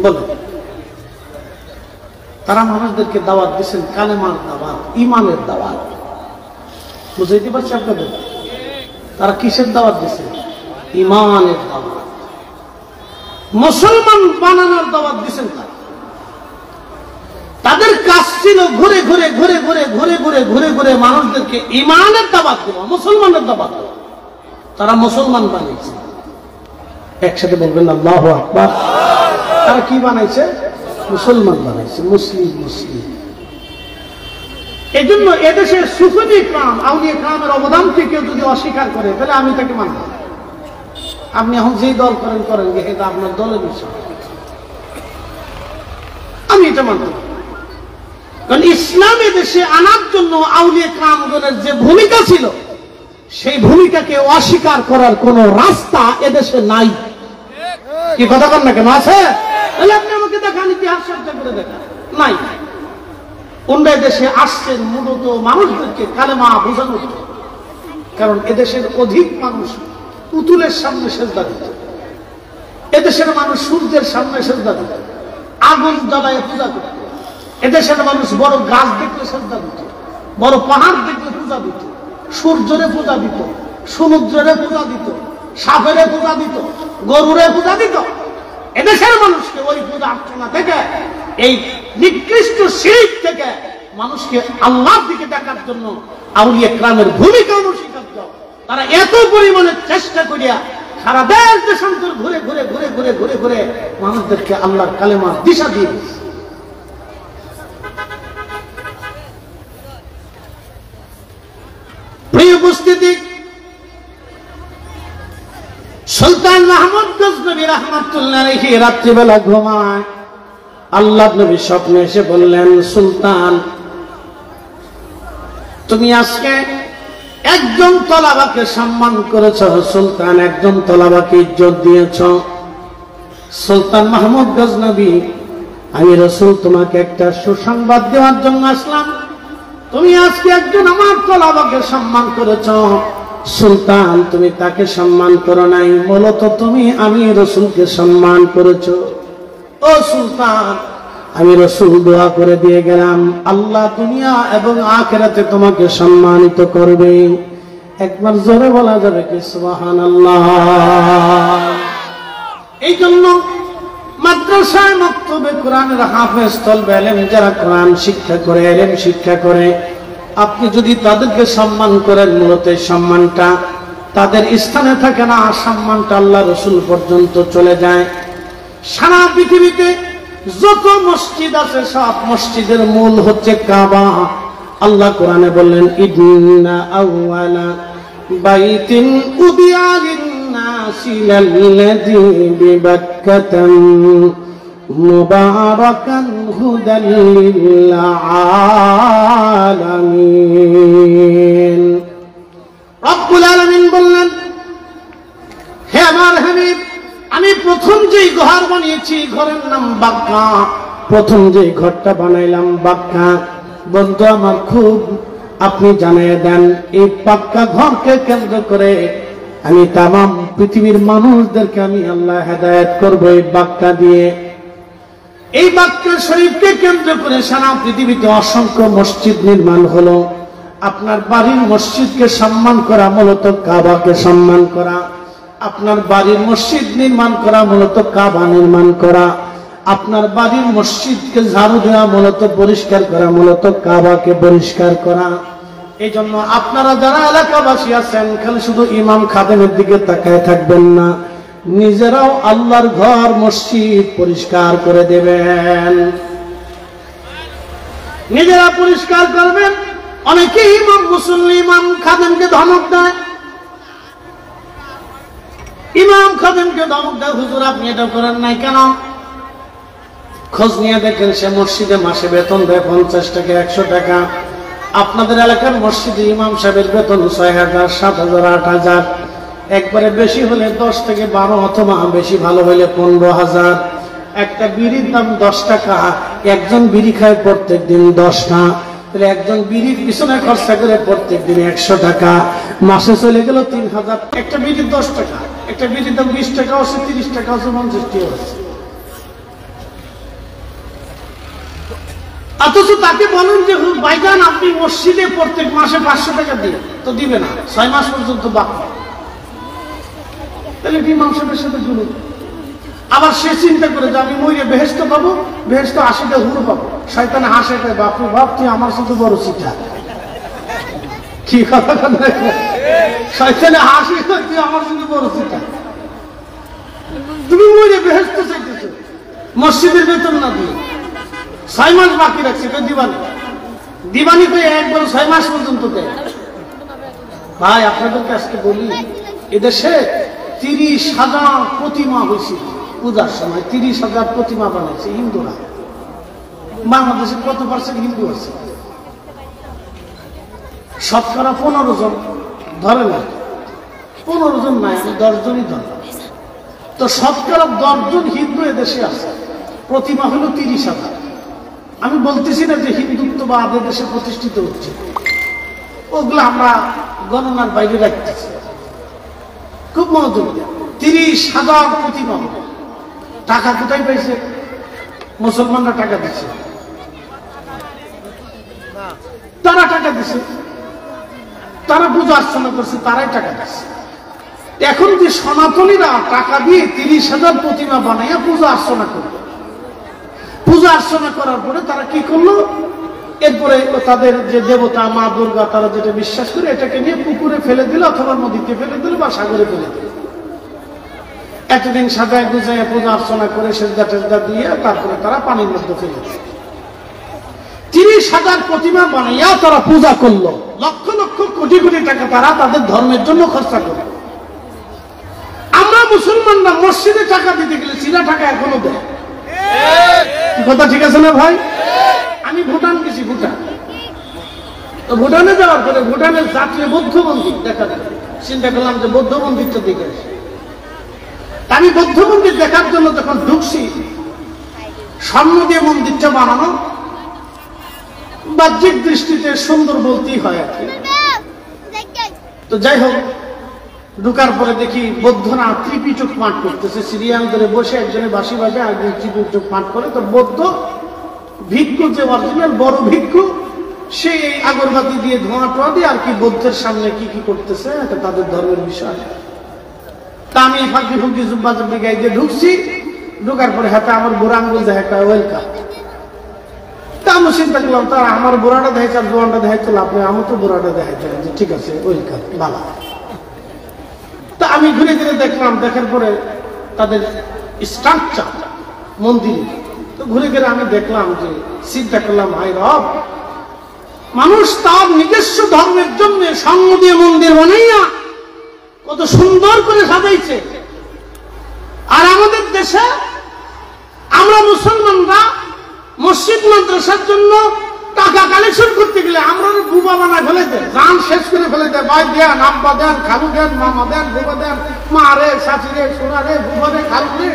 বলো? তারা মানুষদেরকে দাওয়াত দিচ্ছেন কালেমার দাওয়াত, ইমানের দাওয়াত। বুঝাইতে পারছি আপনাদের? তারা কিসের দাওয়াত দিচ্ছে? ইমানের দাওয়াত, মুসলমান বানানোর দাওয়াত দিচ্ছেন। তাদের কাজ ছিল ঘুরে ঘুরে ঘুরে ঘুরে ঘুরে ঘুরে ঘুরে ঘুরে মানুষদেরকে ইমানের দাওয়াত দেওয়া, মুসলমানের দাওয়াত দেওয়া। তারা মুসলমান বানিয়েছে। একসাথে বলবেন আল্লাহু আকবার। তারা কি বানাইছে? মুসলমান বানাইছে, মুসলিম মুসলিম। এই জন্য এদেশে সুফি ইকরাম, আউলিয়া ইকরামের অবদানকে কেউ যদি অস্বীকার করে, তাহলে আমি তাকে মানব। আপনি এখন যেই দল করেন করেন, এটা আপনার দলের বিষয়, আমি এটা মানব। কারণ ইসলামী দেশে আনার জন্য আউলিয়া ইকরামগণের যে ভূমিকা ছিল, সেই ভূমিকাকে অস্বীকার করার কোন রাস্তা এদেশে নাই। কি কথা বল না কেন? আছে? তাহলে আপনি আমাকে দেখান, ইতিহাস চর্চা করে দেখান। নাই। অন্য দেশে আসছেন মূলত মানুষদেরকে কালেমা বোঝানোর। কারণ এদেশের অধিক মানুষ পুতুলের সামনে সেজদা দিত, এদেশের মানুষ সূর্যের সামনে সেজদা দিত, আগুন জ্বালায় পূজা করত। এদেশের মানুষ বড় গাছ দেখলে সেজদা দিত, বড় পাহাড় দেখলে পূজা দিত, সূর্যরে পূজা দিত, সমুদ্রের পূজা দিত, সাপের পূজা দিত, গরুরে পূজা দিত। এদেশের মানুষকে ওই পূজা অর্চনা থেকে, এই নিকৃষ্ট শিরক থেকে মানুষকে আল্লাহর দিকে ডাকার জন্য আউলিয়া ইকরামের ভূমিকা অনস্বীকার্য। তারা এত পরিমাণে চেষ্টা করিয়া সারা দেশ দেশান্তর ঘুরে ঘুরে ঘুরে ঘুরে ঘুরে ঘুরে মানুষদেরকে আল্লাহর কালেমার দিশা দিয়ে দিয়েছে। প্রিয় উপস্থিতি, সুলতান মাহমুদ গজনবী রাহমাতুল্লাহ আলাইহি রাত্রিবেলা ঘুমায়। আল্লাহর নবী স্বপ্নে এসে বললেন, সুলতান, তুমি আজকে একজন তলাবাকে সম্মান করেছ, সুলতান একজন তলাবাকে ইজ্জত দিয়েছ। সুলতান মাহমুদ গজনবী, আমি রাসূল তোমাকে একটা সুসংবাদ দেওয়ার জন্য আসলাম। তুমি আজকে একজন আমার তলাবাকে সম্মান করেছ। সুলতান, তুমি তাকে সম্মান করো নাই, মূলত তুমি আমি রাসূলকে সম্মান করেছ। ও সুলতান, আমি রাসূল দোয়া করে দিয়ে গেলাম, আল্লাহ দুনিয়া এবং আখিরাতে তোমাকে সম্মানিত করবে। একবার জোরে বলা যাবে কি সুবহানাল্লাহ? এই জন্য মাদ্রাসায় মক্তবে কোরআনের হাফেজ তলবে ইলম যারা কোরআন শিক্ষা করে, ইলম শিক্ষা করে, আপনি যদি তাদেরকে সম্মান করেন, মূলত এই সম্মানটা তাদের স্থানে থাকে না, সম্মানটা আল্লাহ রাসূল পর্যন্ত চলে যায়। সারা পৃথিবীতে যত মসজিদ আছে সব মসজিদের মূল হচ্ছে কাবা। আল্লাহ কোরআনে বললেন, ইন্না আউয়ালা বাইতিন উদিয়া লিন-নাসি লাল্লাযী বিবাক্কাতা মুবারাকান হুদাল লিল আলামিন। রব্বুল আলামিন বললেন, হে আমার হাবিব, আমি প্রথম যেই ঘর বানিয়েছি ঘরের নাম বাক্কা। প্রথম যেই ঘরটা বানাইলাম বাক্কা। বন্ধু আমার, খুব আপনি জানিয়ে দেন, এই পাক্কা ঘরকে কেন্দ্র করে আমি তামাম পৃথিবীর মানুষদেরকে আমি আল্লাহ হেদায়েত করব এই বাক্কা দিয়ে। এই বাক্কা শরীফকে কেন্দ্র করে সারা পৃথিবীতে অসংখ্য মসজিদ নির্মাণ হলো। আপনার বাড়ির মসজিদকে সম্মান করা মূলত কাবাকে সম্মান করা। আপনার বাড়ির মসজিদ নির্মাণ করা মূলত কাবা নির্মাণ করা। আপনার বাড়ির মসজিদকে ঝাড়ু দেওয়া মূলত পরিষ্কার করা, মূলত কাবাকে পরিষ্কার করা। এই জন্য আপনারা যারা এলাকাবাসী আছেন, খালি শুধু ইমাম খাদেমের দিকে তাকায় থাকবেন না, নিজেরাও আল্লাহর ঘর মসজিদ পরিষ্কার করে দেবেন, নিজেরা পরিষ্কার করবেন। অনেকে ইমাম মুসল্লি ইমাম খাদেমকে ধমক দেয়, ইমাম খাদেমকে ধমক দেয়, হুজুর আপনি এটা করেন নাই কেন? খোঁজ নিয়ে দেখেন সে মসজিদে মাসে বেতন দেয় 50 টাকা 100 টাকা। আপনাদের এলাকার মসজিদে ইমাম সাহেবের বেতন 6000 7000 8000, একবারে বেশি হলে 10 থেকে 12, অথবা বেশি ভালো হলে 15000। একটা বিড়ির দাম 10 টাকা, একজন বিড়ি খায় প্রত্যেক দিন 10টা, তাহলে একজন বিড়ির পিছনে খরচা করে প্রত্যেক দিন 100 টাকা, মাসে চলে গেল 3000। একটা বিড়ির 10 টাকা, একটা বিড়ির দাম 20 টাকা আছে, 30 টাকা আছে, 50 টাকা আছে। অথচ তাকে বলেন যে ভাইজান আপনি মসজিদে প্রত্যেক মাসে 500 টাকা দিয়ে, তো দিবে না, 6 মাস পর্যন্ত বাকি। তাহলে ইমাম সাহেবের সাথে জুলুম। আবার সে চিন্তা করে যে আমি মইরে বেহেশত পাবো, বেহেশত 80টা হুড়ো পাবো। শয়তানে হাসে, বাপরে বাপ তুই আমার সাথে বড় চিঠা। কি কথা কথা, শয়তানে হাসি, তুই আমার সাথে বড় চিঠা। তুমি মইরে বেহেশত চাইতেছো মসজিদের বেতন না দিয়ে, 6 মাস বাকি রাখছে, তো দিবানি দিবানি তো একবার 6 মাস পর্যন্ত দেয়। ভাই আপনাদেরকে আজকে বলি, এদেশে 30,000 প্রতিমা হয়েছিল পূজার সময়, 30,000 প্রতিমা বানাইছে হিন্দুরা। বাংলাদেশে কত % হিন্দু আছে? শতকরা 15 জন, ধরে না 15 জন নাই, 10 জনই ধরে। তো শতকরা 10 জন হিন্দু এদেশে আছে, প্রতিমা হলো 30,000। আমি বলতেছি না যে হিন্দুত্ববাদ এদেশে প্রতিষ্ঠিত হচ্ছে, ওগুলো আমরা গণনার বাইরে রাখতেছি। খুব মনোযোগ, 30,000 প্রতিমা। টাকা কোথায় পাইছে? মুসলমানরা টাকা দিচ্ছে, তারা টাকা দিচ্ছে, তারা পূজা অর্চনা করছে, তারাই টাকা দিচ্ছে। এখন যে সনাতনীরা টাকা দিয়ে 30,000 প্রতিমা বানাইয়া পূজা অর্চনা করবে, পূজা অর্চনা করার পরে তারা কি করলো, এরপরে তাদের যে দেবতা মা দুর্গা তারা যেটা বিশ্বাস করে এটাকে নিয়ে পুকুরে ফেলে দিল, অথবা নদীতে ফেলে দিল, বা সাগরে ফেলে দিল। এতদিন সাজায় গুজায় পূজা অর্চনা করে সেজদা টেজদা দিয়ে তারপরে তারা পানির মধ্যে ফেলে দিল। 30,000 প্রতিমা বানাইয়া তারা পূজা করলো, লক্ষ লক্ষ কোটি কোটি টাকা তারা তাদের ধর্মের জন্য খরচা করলো। আমরা মুসলমানরা মসজিদে টাকা দিতে গেলে চিনা টাকা এখনো দেয়। কথা ঠিক আছে না ভাই? আমি ভুটান গেছি, ভুটান। তো ভুটানে যাওয়ার পরে ভুটানের জাতীয় বৌদ্ধ মন্দির দেখা যায়, চিন্তা করলাম যে বৌদ্ধ মন্দিরটা দেখে আসি। আমি বৌদ্ধ মন্দির দেখার জন্য যখন ঢুকছি, স্বর্ণ দিয়ে মন্দিরটা বানানো, বাহ্যিক দৃষ্টিতে সুন্দর বলতেই হয় আর কি। তো যাই হোক, ঢুকার পরে দেখি বৌদ্ধরা ত্রিপিটক পাঠ করতেছে, সিরিয়াল ধরে বসে, একজনে বাঁশি বাজে, একজন ত্রিপিটক পাঠ করে। তো বৌদ্ধ ভিক্ষু, যে অরিজিনাল বড় ভিক্ষু, সেই আগরবাতি দিয়ে ধোঁয়া টোয়া দিয়ে আর কি বৌদ্ধের সামনে কি কি করতেছে, এটা তাদের ধর্মের বিষয়। তা আমি ফাঁকি ফুঁকি জুব্বা জুব্বি গাইতে ঢুকছি, ঢোকার পরে হাতে আমার বুড়া আঙ্গুল দেখা ওয়েলকাম। তা আমি চিন্তা করলাম তারা আমার বুড়াটা দেখাইছে আর জোয়ানটা দেখাইতে লাভ নেই, আমি তো বুড়াটা দেখাইতে যে ঠিক আছে ওয়েলকাম ভালো। তা আমি ঘুরে ঘুরে দেখলাম, দেখার পরে তাদের স্ট্রাকচার মন্দিরে, তো ঘুরে ঘুরে আমি দেখলাম যে চিন্তা করলাম হায় রব, মানুষ তার নিজস্ব ধর্মের জন্য সঙ্গ দিয়ে মন্দির বানাইয়া কত সুন্দর করে সাজাইছে। আর আমাদের দেশে আমরা মুসলমানরা মসজিদ মাদ্রাসার জন্য টাকা কালেকশন করতে গেলে আমরা বুবা বানা ফেলে দেয়, গান শেষ করে ফেলে দেয়, ভাই দেন, আব্বা দেন, খালু দেন, মামা দেন, বুবা দেন, মা রে, শাশি রে, সোনা রে, বুবা রে, খালু রে,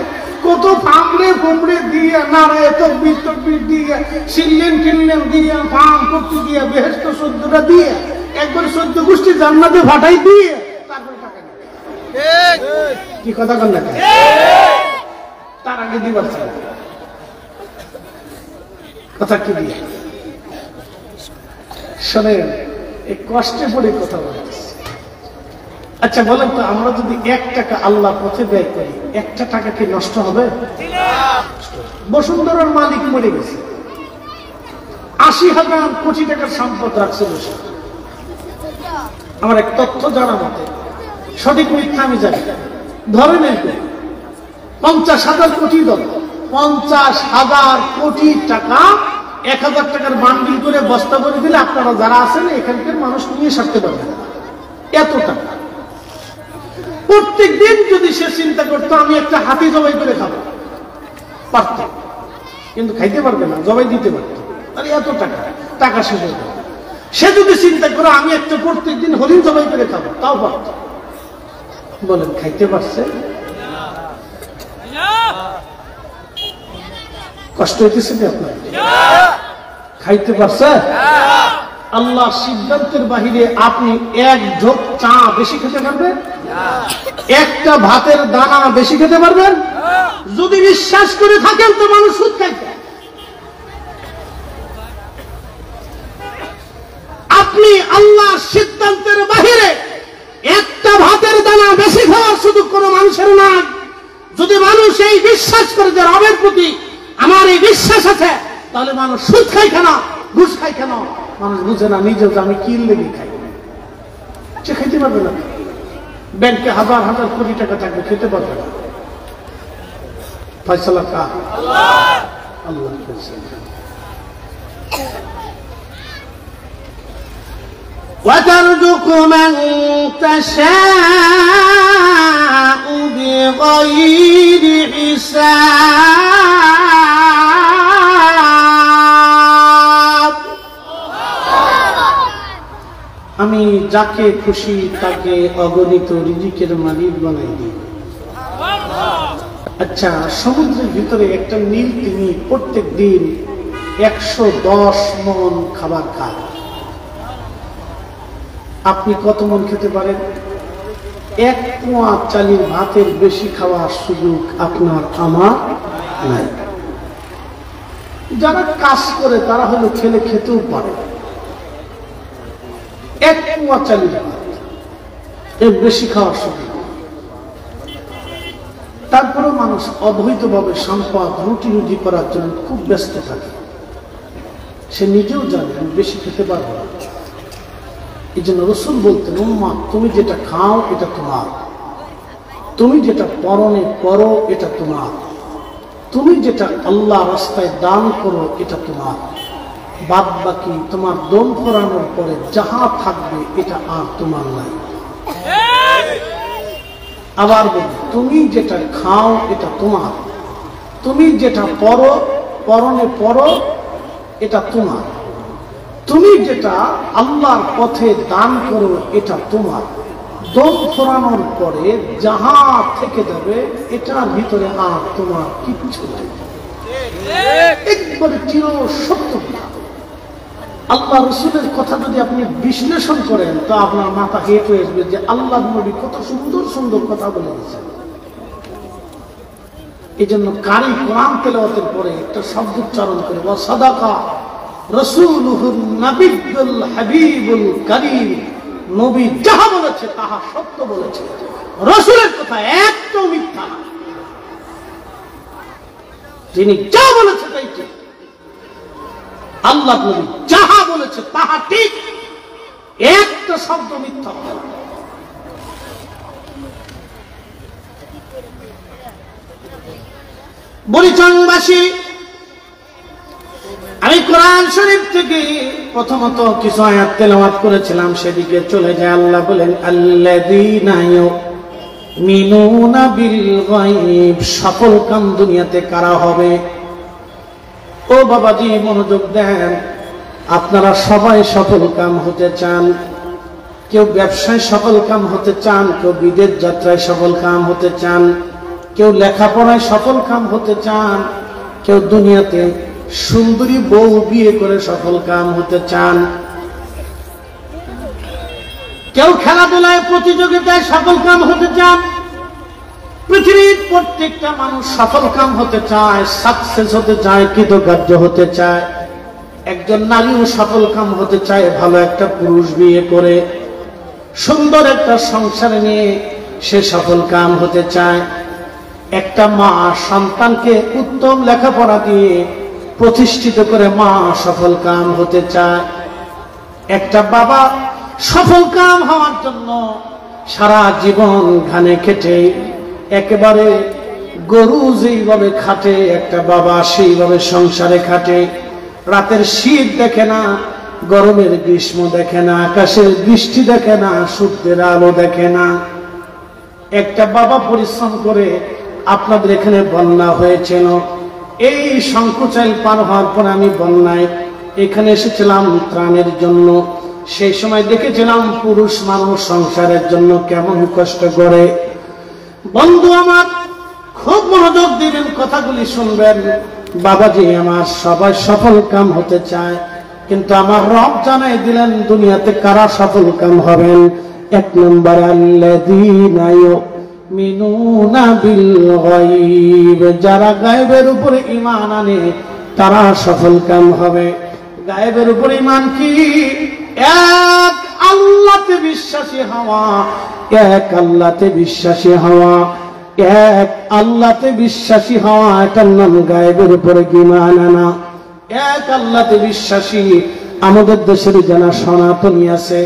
কত ফামড়ে ফুমড়ে দিয়ে নাড়ে তকবির তকবির দিয়ে সিললেন টিললেন দিয়ে ফাম করতে দিয়ে বেহেশত 14টা দিয়ে একবার 14 গোষ্ঠী জান্নাতে ফাটাই দিয়ে তারপরে টাকা নেয়। কি কথা কন না, তার আগে দিবার চাই কথা কি দিয়ে শোনেন, এই কষ্টে পড়ে কথা বলতেছি। আচ্ছা বলেন তো, আমরা যদি 1 টাকা আল্লাহ পথে ব্যয় করি, 1টা টাকা কি নষ্ট হবে? বসুন্ধরার মালিক মরে গেছে, 80,000 কোটি টাকার সম্পদ রাখছে বসে। আমার এক তথ্য জানা মতে, সঠিক মিথ্যা আমি জানি, ধরে নেই 50,000 কোটি দল, 50,000 কোটি টাকা 1,000 টাকার বান্ডিল করে বস্তা করে দিলে আপনারা যারা আছেন এখানকার মানুষ নিয়ে সারতে পারবেন না, এত টাকা। প্রত্যেক দিন যদি সে চিন্তা করতো আমি একটা হাতি জবাই করে খাবো, পারত, কিন্তু খাইতে পারবে না, জবাই দিতে পারত, আর এত টাকা, টাকা শেষ হয়ে যাবে। সে যদি চিন্তা করে আমি একটা প্রত্যেক দিন হরিণ জবাই করে খাবো, তাও পারত। বলেন খাইতে পারছে? কষ্ট হইতেছে কি আপনার? খাইতে পারছে? আল্লাহ সিদ্ধান্তের বাহিরে আপনি 1 ঢোক চা বেশি খেতে পারবেন? একটা ভাতের দানা বেশি খেতে পারবেন? যদি বিশ্বাস করে থাকেন তো মানুষ সুদ খাইতে। আপনি আল্লাহর সিদ্ধান্তের বাহিরে একটা ভাতের দানা বেশি খাওয়ার সুযোগ কোনো মানুষের নাই। যদি মানুষ এই বিশ্বাস করে যে রবের প্রতি আমার এই বিশ্বাস আছে, তাহলে মানুষ সুদ খাই কেন, ঘুষ খাই কেন? মানুষ বুঝে না নিজে যে আমি কি লেগে খাই, সে খেতে পারবে না। ব্যাংকে 1,000 কোটি টাকা থাকবে, খেতে পারবে না। ফয়সালা কার? আল্লাহ ফয়সালা। وترزق من تشاء بغير حساب। আমি যাকে খুশি তাকে অগণিত রিজিকের মালিক বানাই দিই। আচ্ছা, সমুদ্রের ভিতরে একটা নীল তিমি প্রত্যেক দিন 110 মণ খাবার খায়। আপনি কত মন খেতে পারেন? 1 পোয়া চালের ভাতের বেশি খাওয়ার সুযোগ আপনার আমার নাই। যারা কাজ করে তারা হলো খেলে খেতেও পারে। 1 পোয়া চালের ভাত এর বেশি খাওয়ার সুযোগ। তারপরেও মানুষ অবৈধভাবে সম্পদ রুটি রুটি করার জন্য খুব ব্যস্ত থাকে। সে নিজেও জানে আমি বেশি খেতে পারবো না। এই জন্য রাসূল বলতেন, উম্মাহ তুমি যেটা খাও এটা তোমার, তুমি যেটা পরনে করো এটা তোমার, তুমি যেটা আল্লাহ রাস্তায় দান করো এটা তোমার, বাদ বাকি তোমার দম ফোরানোর পরে যাহা থাকবে এটা আর তোমার নাই। আবার বলি, তুমি যেটা খাও এটা তোমার, তুমি যেটা পরো পরনে পরো এটা তোমার, তুমি যেটা আল্লাহর পথে দান করো এটা তোমার, দম ফোরানোর পরে যাহা থেকে যাবে এটার ভিতরে আর তোমার কিচ্ছু নেই। একবারে চির সত্য। আল্লাহ রসুলের কথা যদি আপনি বিশ্লেষণ করেন তো আপনার মাথা হেঁট হয়ে আসবে যে আল্লাহ নবী কত সুন্দর সুন্দর কথা বলে গেছেন। এই জন্য কারি কোরআন তেলাওয়াতের পরে একটা শব্দ উচ্চারণ করে, ওয়া সাদাকা রাসূলুহুন নাবিয়্যুল হাবিবুল কারীম, নবী যাহা বলেছে তাহা সত্য বলেছে, রাসূলের কথা একটাও মিথ্যা না। তিনি যা বলেছে তাই ঠিক, আল্লাহ নবী যাহা বলেছে তাহা ঠিক, একটা শব্দ মিথ্যা হবে না। বরিচংবাসী, আমি কোরআন শরীফ থেকে প্রথমত কিছু আয়াত তেলাওয়াত করেছিলাম, সেদিকে চলে যায়। আল্লাহ বলেন আল্লাযীনা ইউমিনুনা বিল গায়ব, সফল কাম দুনিয়াতে কারা হবে? ও বাবাজি মনোযোগ দেন, আপনারা সবাই সফল কাম হতে চান। কেউ ব্যবসায় সফল কাম হতে চান, কেউ বিদেশ যাত্রায় সফল কাম হতে চান, কেউ লেখাপড়ায় সফল কাম হতে চান, কেউ দুনিয়াতে সুন্দরী বউ বিয়ে করে সফল কাম হতে চান, কেউ খেলাধুলায় প্রতিযোগিতায় সফল কাম হতে চান। পৃথিবীর প্রত্যেকটা মানুষ সফল কাম হতে চায়, সাকসেস হতে চায়, কৃতকার্য হতে চায়। একজন নারীও সফল কাম হতে চায়, ভালো একটা পুরুষ বিয়ে করে সুন্দর একটা সংসার নিয়ে সে সফল কাম হতে চায়। একটা মা সন্তানকে উত্তম লেখাপড়া দিয়ে প্রতিষ্ঠিত করে মা সফল কাম হতে চায়। একটা বাবা সফল কাম হওয়ার জন্য সারা জীবন ঘানে খেটে, একেবারে গরু যেইভাবে খাটে একটা বাবা সেইভাবে সংসারে খাটে। রাতের শীত দেখে না, গরমের গ্রীষ্ম দেখে না, আকাশের বৃষ্টি দেখে না, সূর্যের আলো দেখে না। একটা বাবা পরিশ্রম করে, আপনাদের এখানে বন্যা হয়েছিল, এই সংকোচাইল পার হওয়ার পর আমি বন্যায় এখানে এসেছিলাম ত্রাণের জন্য। সেই সময় দেখেছিলাম পুরুষ মানুষ সংসারের জন্য কেমন কষ্ট করে। বন্ধু আমার খুব মনোযোগ দিবেন, কথাগুলি শুনবেন। বাবাজি আমার সবাই সফল কাম হতে চায়, কিন্তু আমার রব জানাই দিলেন দুনিয়াতে কারা সফল কাম হবেন। এক নম্বর আল্লাযীনা ইউমিনুনা বিল গায়ব, যারা গায়বের উপরে ঈমান আনে তারা সফল কাম হবে। গায়বের উপরে ঈমান কি? এক আল্লাহতে বিশ্বাসী হওয়া, এক আল্লাহতে বিশ্বাসী হওয়া, এক আল্লাহতে বিশ্বাসী হওয়া, এটার নাম গায়বের উপরে ঈমান আনা। এক আল্লাহতে বিশ্বাসী। আমাদের দেশের যারা সনাতনী আছে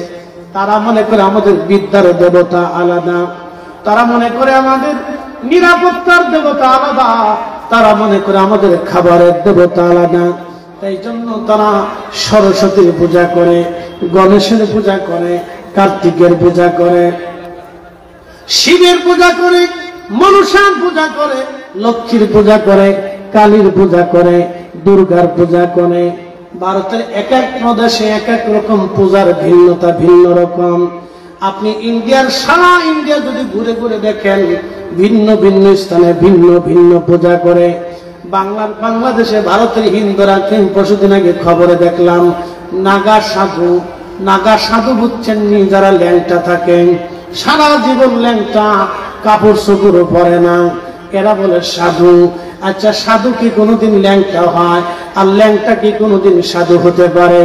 তারা মনে করে আমাদের বিদ্যার দেবতা আলাদা, তারা মনে করে আমাদের নিরাপত্তার দেবতা আলাদা, তারা মনে করে আমাদের খাবারের দেবতা আলাদা। তাই জন্য তারা সরস্বতীর পূজা করে, গণেশের পূজা করে, কার্তিকের পূজা করে, শিবের পূজা করে, মনসার পূজা করে, লক্ষ্মীর পূজা করে, কালীর পূজা করে, দুর্গার পূজা করে। ভারতের এক এক প্রদেশে এক এক রকম পূজার ভিন্নতা ভিন্ন রকম। আপনি ইন্ডিয়ার সারা ইন্ডিয়া যদি ঘুরে ঘুরে দেখেন, ভিন্ন ভিন্ন স্থানে ভিন্ন ভিন্ন পূজা করে। বাংলাদেশে ভারতের হিন্দুরা পরশুদিন আগে খবরে দেখলাম নাগা সাধু, নাগা সাধু বুঝছেন নি, যারা ল্যাংটা থাকেন সারা জীবন ল্যাংটা, কাপড় চোপড়ও পরে না, এরা বলে সাধু। আচ্ছা সাধু কি কোনোদিন ল্যাংটা হয়? আর ল্যাংটা কি কোনোদিন সাধু হতে পারে?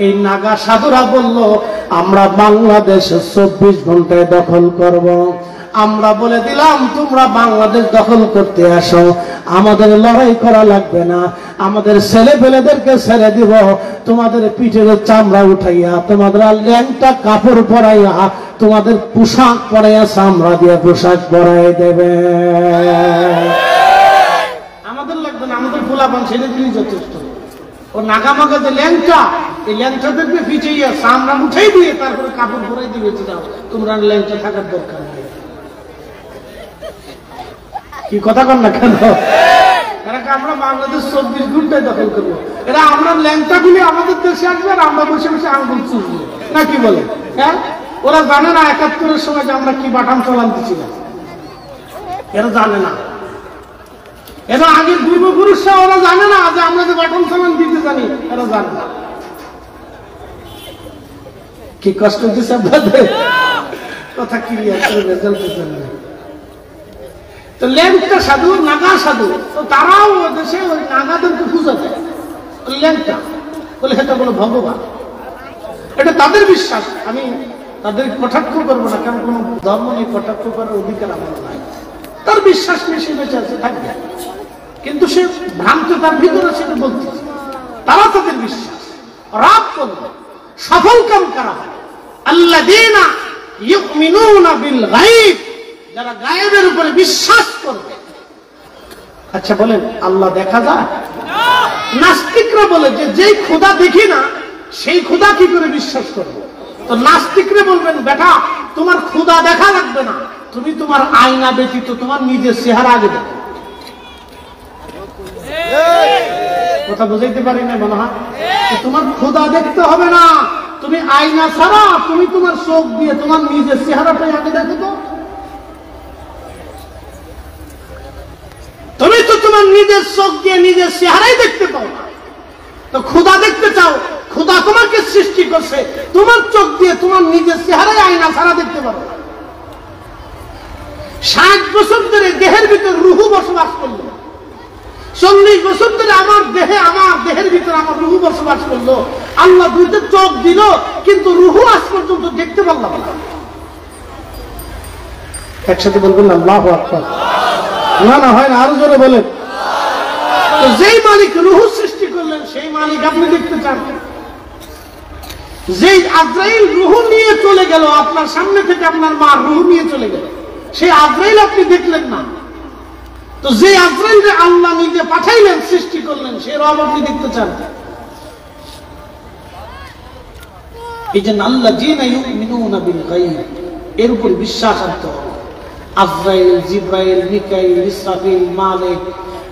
এই নাগা সাধুরা বলল আমরা বাংলাদেশ 24 ঘন্টায় দখল করব। আমরা বলে দিলাম তোমরা বাংলাদেশ দখল করতে আসো, আমাদের লড়াই করা লাগবে না, আমাদের ছেলে পেলেদেরকে ছেড়ে দিব, তোমাদের পিঠের চামড়া উঠাইয়া, তোমাদের ল্যাংটা কাপড় পরাইয়া, তোমাদের পোশাক পরাইয়া, চামড়া দিয়ে পোশাক পরাই দেবে। আমাদের লাগবে না, আমাদের পোলাপান ছেলে দিলেই যথেষ্ট। ও নাগামাগা যে ল্যাংটা, এই ল্যাংটাদেরকে পিছিয়ে চামড়া উঠাই দিয়ে তারপরে কাপড় পরাই দিবে, তোমরা ল্যাংটা থাকার দরকার নেই। কি কথা কন না কেন? আমরা বাংলাদেশ 24 ঘন্টায় দখল করবো। এরা আমরা ল্যাংটা গুলি আমাদের দেশে আসবে আর আমরা বসে বসে আঙ্গুল চুষবো না, কি বলে? হ্যাঁ, ওরা জানে না 71-এর সময় যে আমরা কি বাটাম চালান দিচ্ছিলাম, এরা জানে না। এরা আগের পূর্বপুরুষরা ওরা জানে না যে আমরা যে বাটাম চালান দিতে জানি, এরা জানে না। কি কষ্ট দিচ্ছে আপনাদের? কথা ক্লিয়ার করে রেজাল্ট জানে না। তো ল্যাংটা সাধু, নাগা সাধু, তো তারাও দেশে ওই নাগাদেরকে পূজা দেয়। ল্যাংটা বলে এটা বলো ভগবান, এটা তাদের বিশ্বাস। আমি তাদের কটাক্ষ করবো না, কারণ কোন ধর্ম নিয়ে কটাক্ষ করার অধিকার আমার নাই। তার বিশ্বাস নিয়ে সে বেঁচে আছে, থাকবে। কিন্তু সে ভ্রান্ত তার ভিতরে সেটা বলতেছে, তারা তাদের বিশ্বাস রাত করবে, সফল কাম করা হবে। আল্লাযীনা ইউমিনুনা বিল গায়ব, যারা গায়েবের উপরে বিশ্বাস করবে। আচ্ছা বলেন, আল্লাহ দেখা যায়? নাস্তিকরা বলে যে যেই খোদা দেখি না সেই খোদা কি করে বিশ্বাস করবো? তো নাস্তিকরা বলবেন, বেটা তোমার খোদা দেখা লাগবে না, তুমি তোমার আয়না ব্যতীত তোমার নিজের চেহারা আগে দেখো। কথা বুঝাইতে পারি না মনে হয়? তোমার খোদা দেখতে হবে না, তুমি আয়না ছাড়া তুমি তোমার চোখ দিয়ে তোমার নিজের চেহারাটাই আগে দেখো। তো তুমি তো তোমার নিজের চোখ দিয়ে নিজের চেহারাই দেখতে পাও না, তো খোদা দেখতে চাও? খোদা তোমাকে সৃষ্টি করছে, তোমার চোখ দিয়ে তোমার নিজের চেহারাই আয়না ছাড়া দেখতে পারো না। 60 বছর ধরে দেহের ভিতর রুহু বসবাস করলো, 40 বছর ধরে আমার দেহের ভিতরে আমার রুহু বসবাস করলো। আল্লাহ দুইটা চোখ দিল, কিন্তু রুহু আজ পর্যন্ত দেখতে পারলাম না। একসাথে বলবেন আল্লাহু আকবার। না না হয় না, আরো জোরে বলেন। তো যেই মালিক রুহু সৃষ্টি করলেন সেই মালিক আপনি দেখতে চান? যেই আজরাইল রুহু নিয়ে চলে গেল আপনার সামনে থেকে, আপনার মা রুহু নিয়ে চলে গেল, সেই আজরাইল আপনি দেখলেন না। তো যে আজরাইল আল্লাহ নিজে পাঠাইলেন, সৃষ্টি করলেন, সেই রব আপনি দেখতে চান? এই যে আল্লাযীনা ইউমিনুনা বিল গায়ব, এর উপর বিশ্বাস আনতে হবে। আজরাইল, জিবরাইল, মিকাইল, ইসরাফিল, মালিক,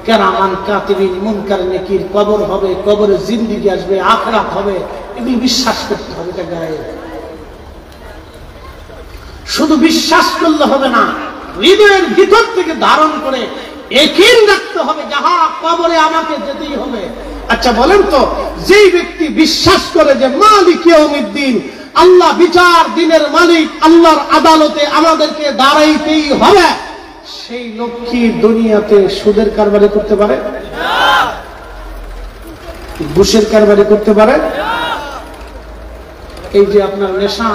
কেরামান কাতিবিন, মুনকার নেকির, কবর হবে, কবরে জিন্দেগি আসবে, আখিরাত হবে, এগুলো বিশ্বাস করতে হবে। এটা গায়েব। শুধু বিশ্বাস করলে হবে না, হৃদয়ের ভিতর থেকে ধারণ করে ইয়াকিন রাখতে হবে, যাহা কবরে আমাকে যেতেই হবে। আচ্ছা বলেন তো, যেই ব্যক্তি বিশ্বাস করে যে মালিক ইয়াউমিদ্দিন, আল্লাহ বিচার দিনের মালিক, আল্লাহর আদালতে আমাদেরকে দাঁড়াইতেই হবে, সেই লোক কি দুনিয়াতে সুদের কারবারি করতে পারে? ঘুষের কারবারি করতে পারে? এই যে আপনার নেশা,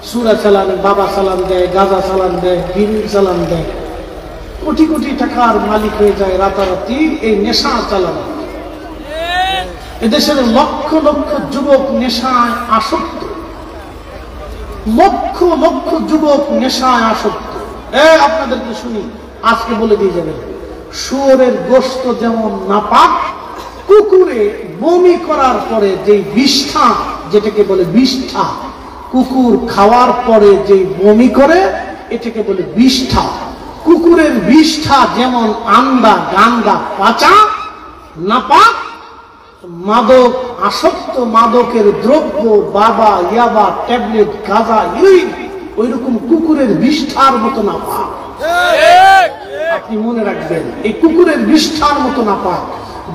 সুরা চালান, বাবা চালান দেয়, গাঁজা চালান দেয়, বিড়ি চালান দেয়, কোটি কোটি টাকার মালিক হয়ে যায় রাতারাতি এই নেশা চালান। এদেশের লক্ষ লক্ষ যুবক নেশায় আসক্ত, লক্ষ লক্ষ যুবক নেশায় আসক্ত। আপনাদেরকে শুনি, আজকে বলে দিয়ে যাবেন, শুয়োরের গোশত যেমন নাপাক, কুকুরে বমি করার পরে যে বিষ্ঠা, যেটাকে বলে বিষ্ঠা, কুকুর খাওয়ার পরে যে বমি করে এটাকে বলে বিষ্ঠা। কুকুরের বিষ্ঠা যেমন আন্দা, গান্দা, পচা, নাপাক, মাদক আসক্ত, মাদকের দ্রব্য, বাবা, ইয়াবা, ট্যাবলেট, গাঁজা, ইউরিন, ওই রকম কুকুরের বিষ্ঠার মতো নাপাক। আপনি মনে রাখবেন, এই কুকুরের বিষ্ঠার মতো নাপাক,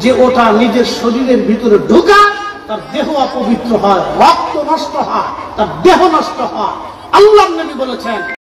যে ওটা নিজের শরীরের ভিতরে ঢোকায় তার দেহ অপবিত্র হয়, রক্ত নষ্ট হয়, তার দেহ নষ্ট হয়। আল্লাহর নবী বলেছেন,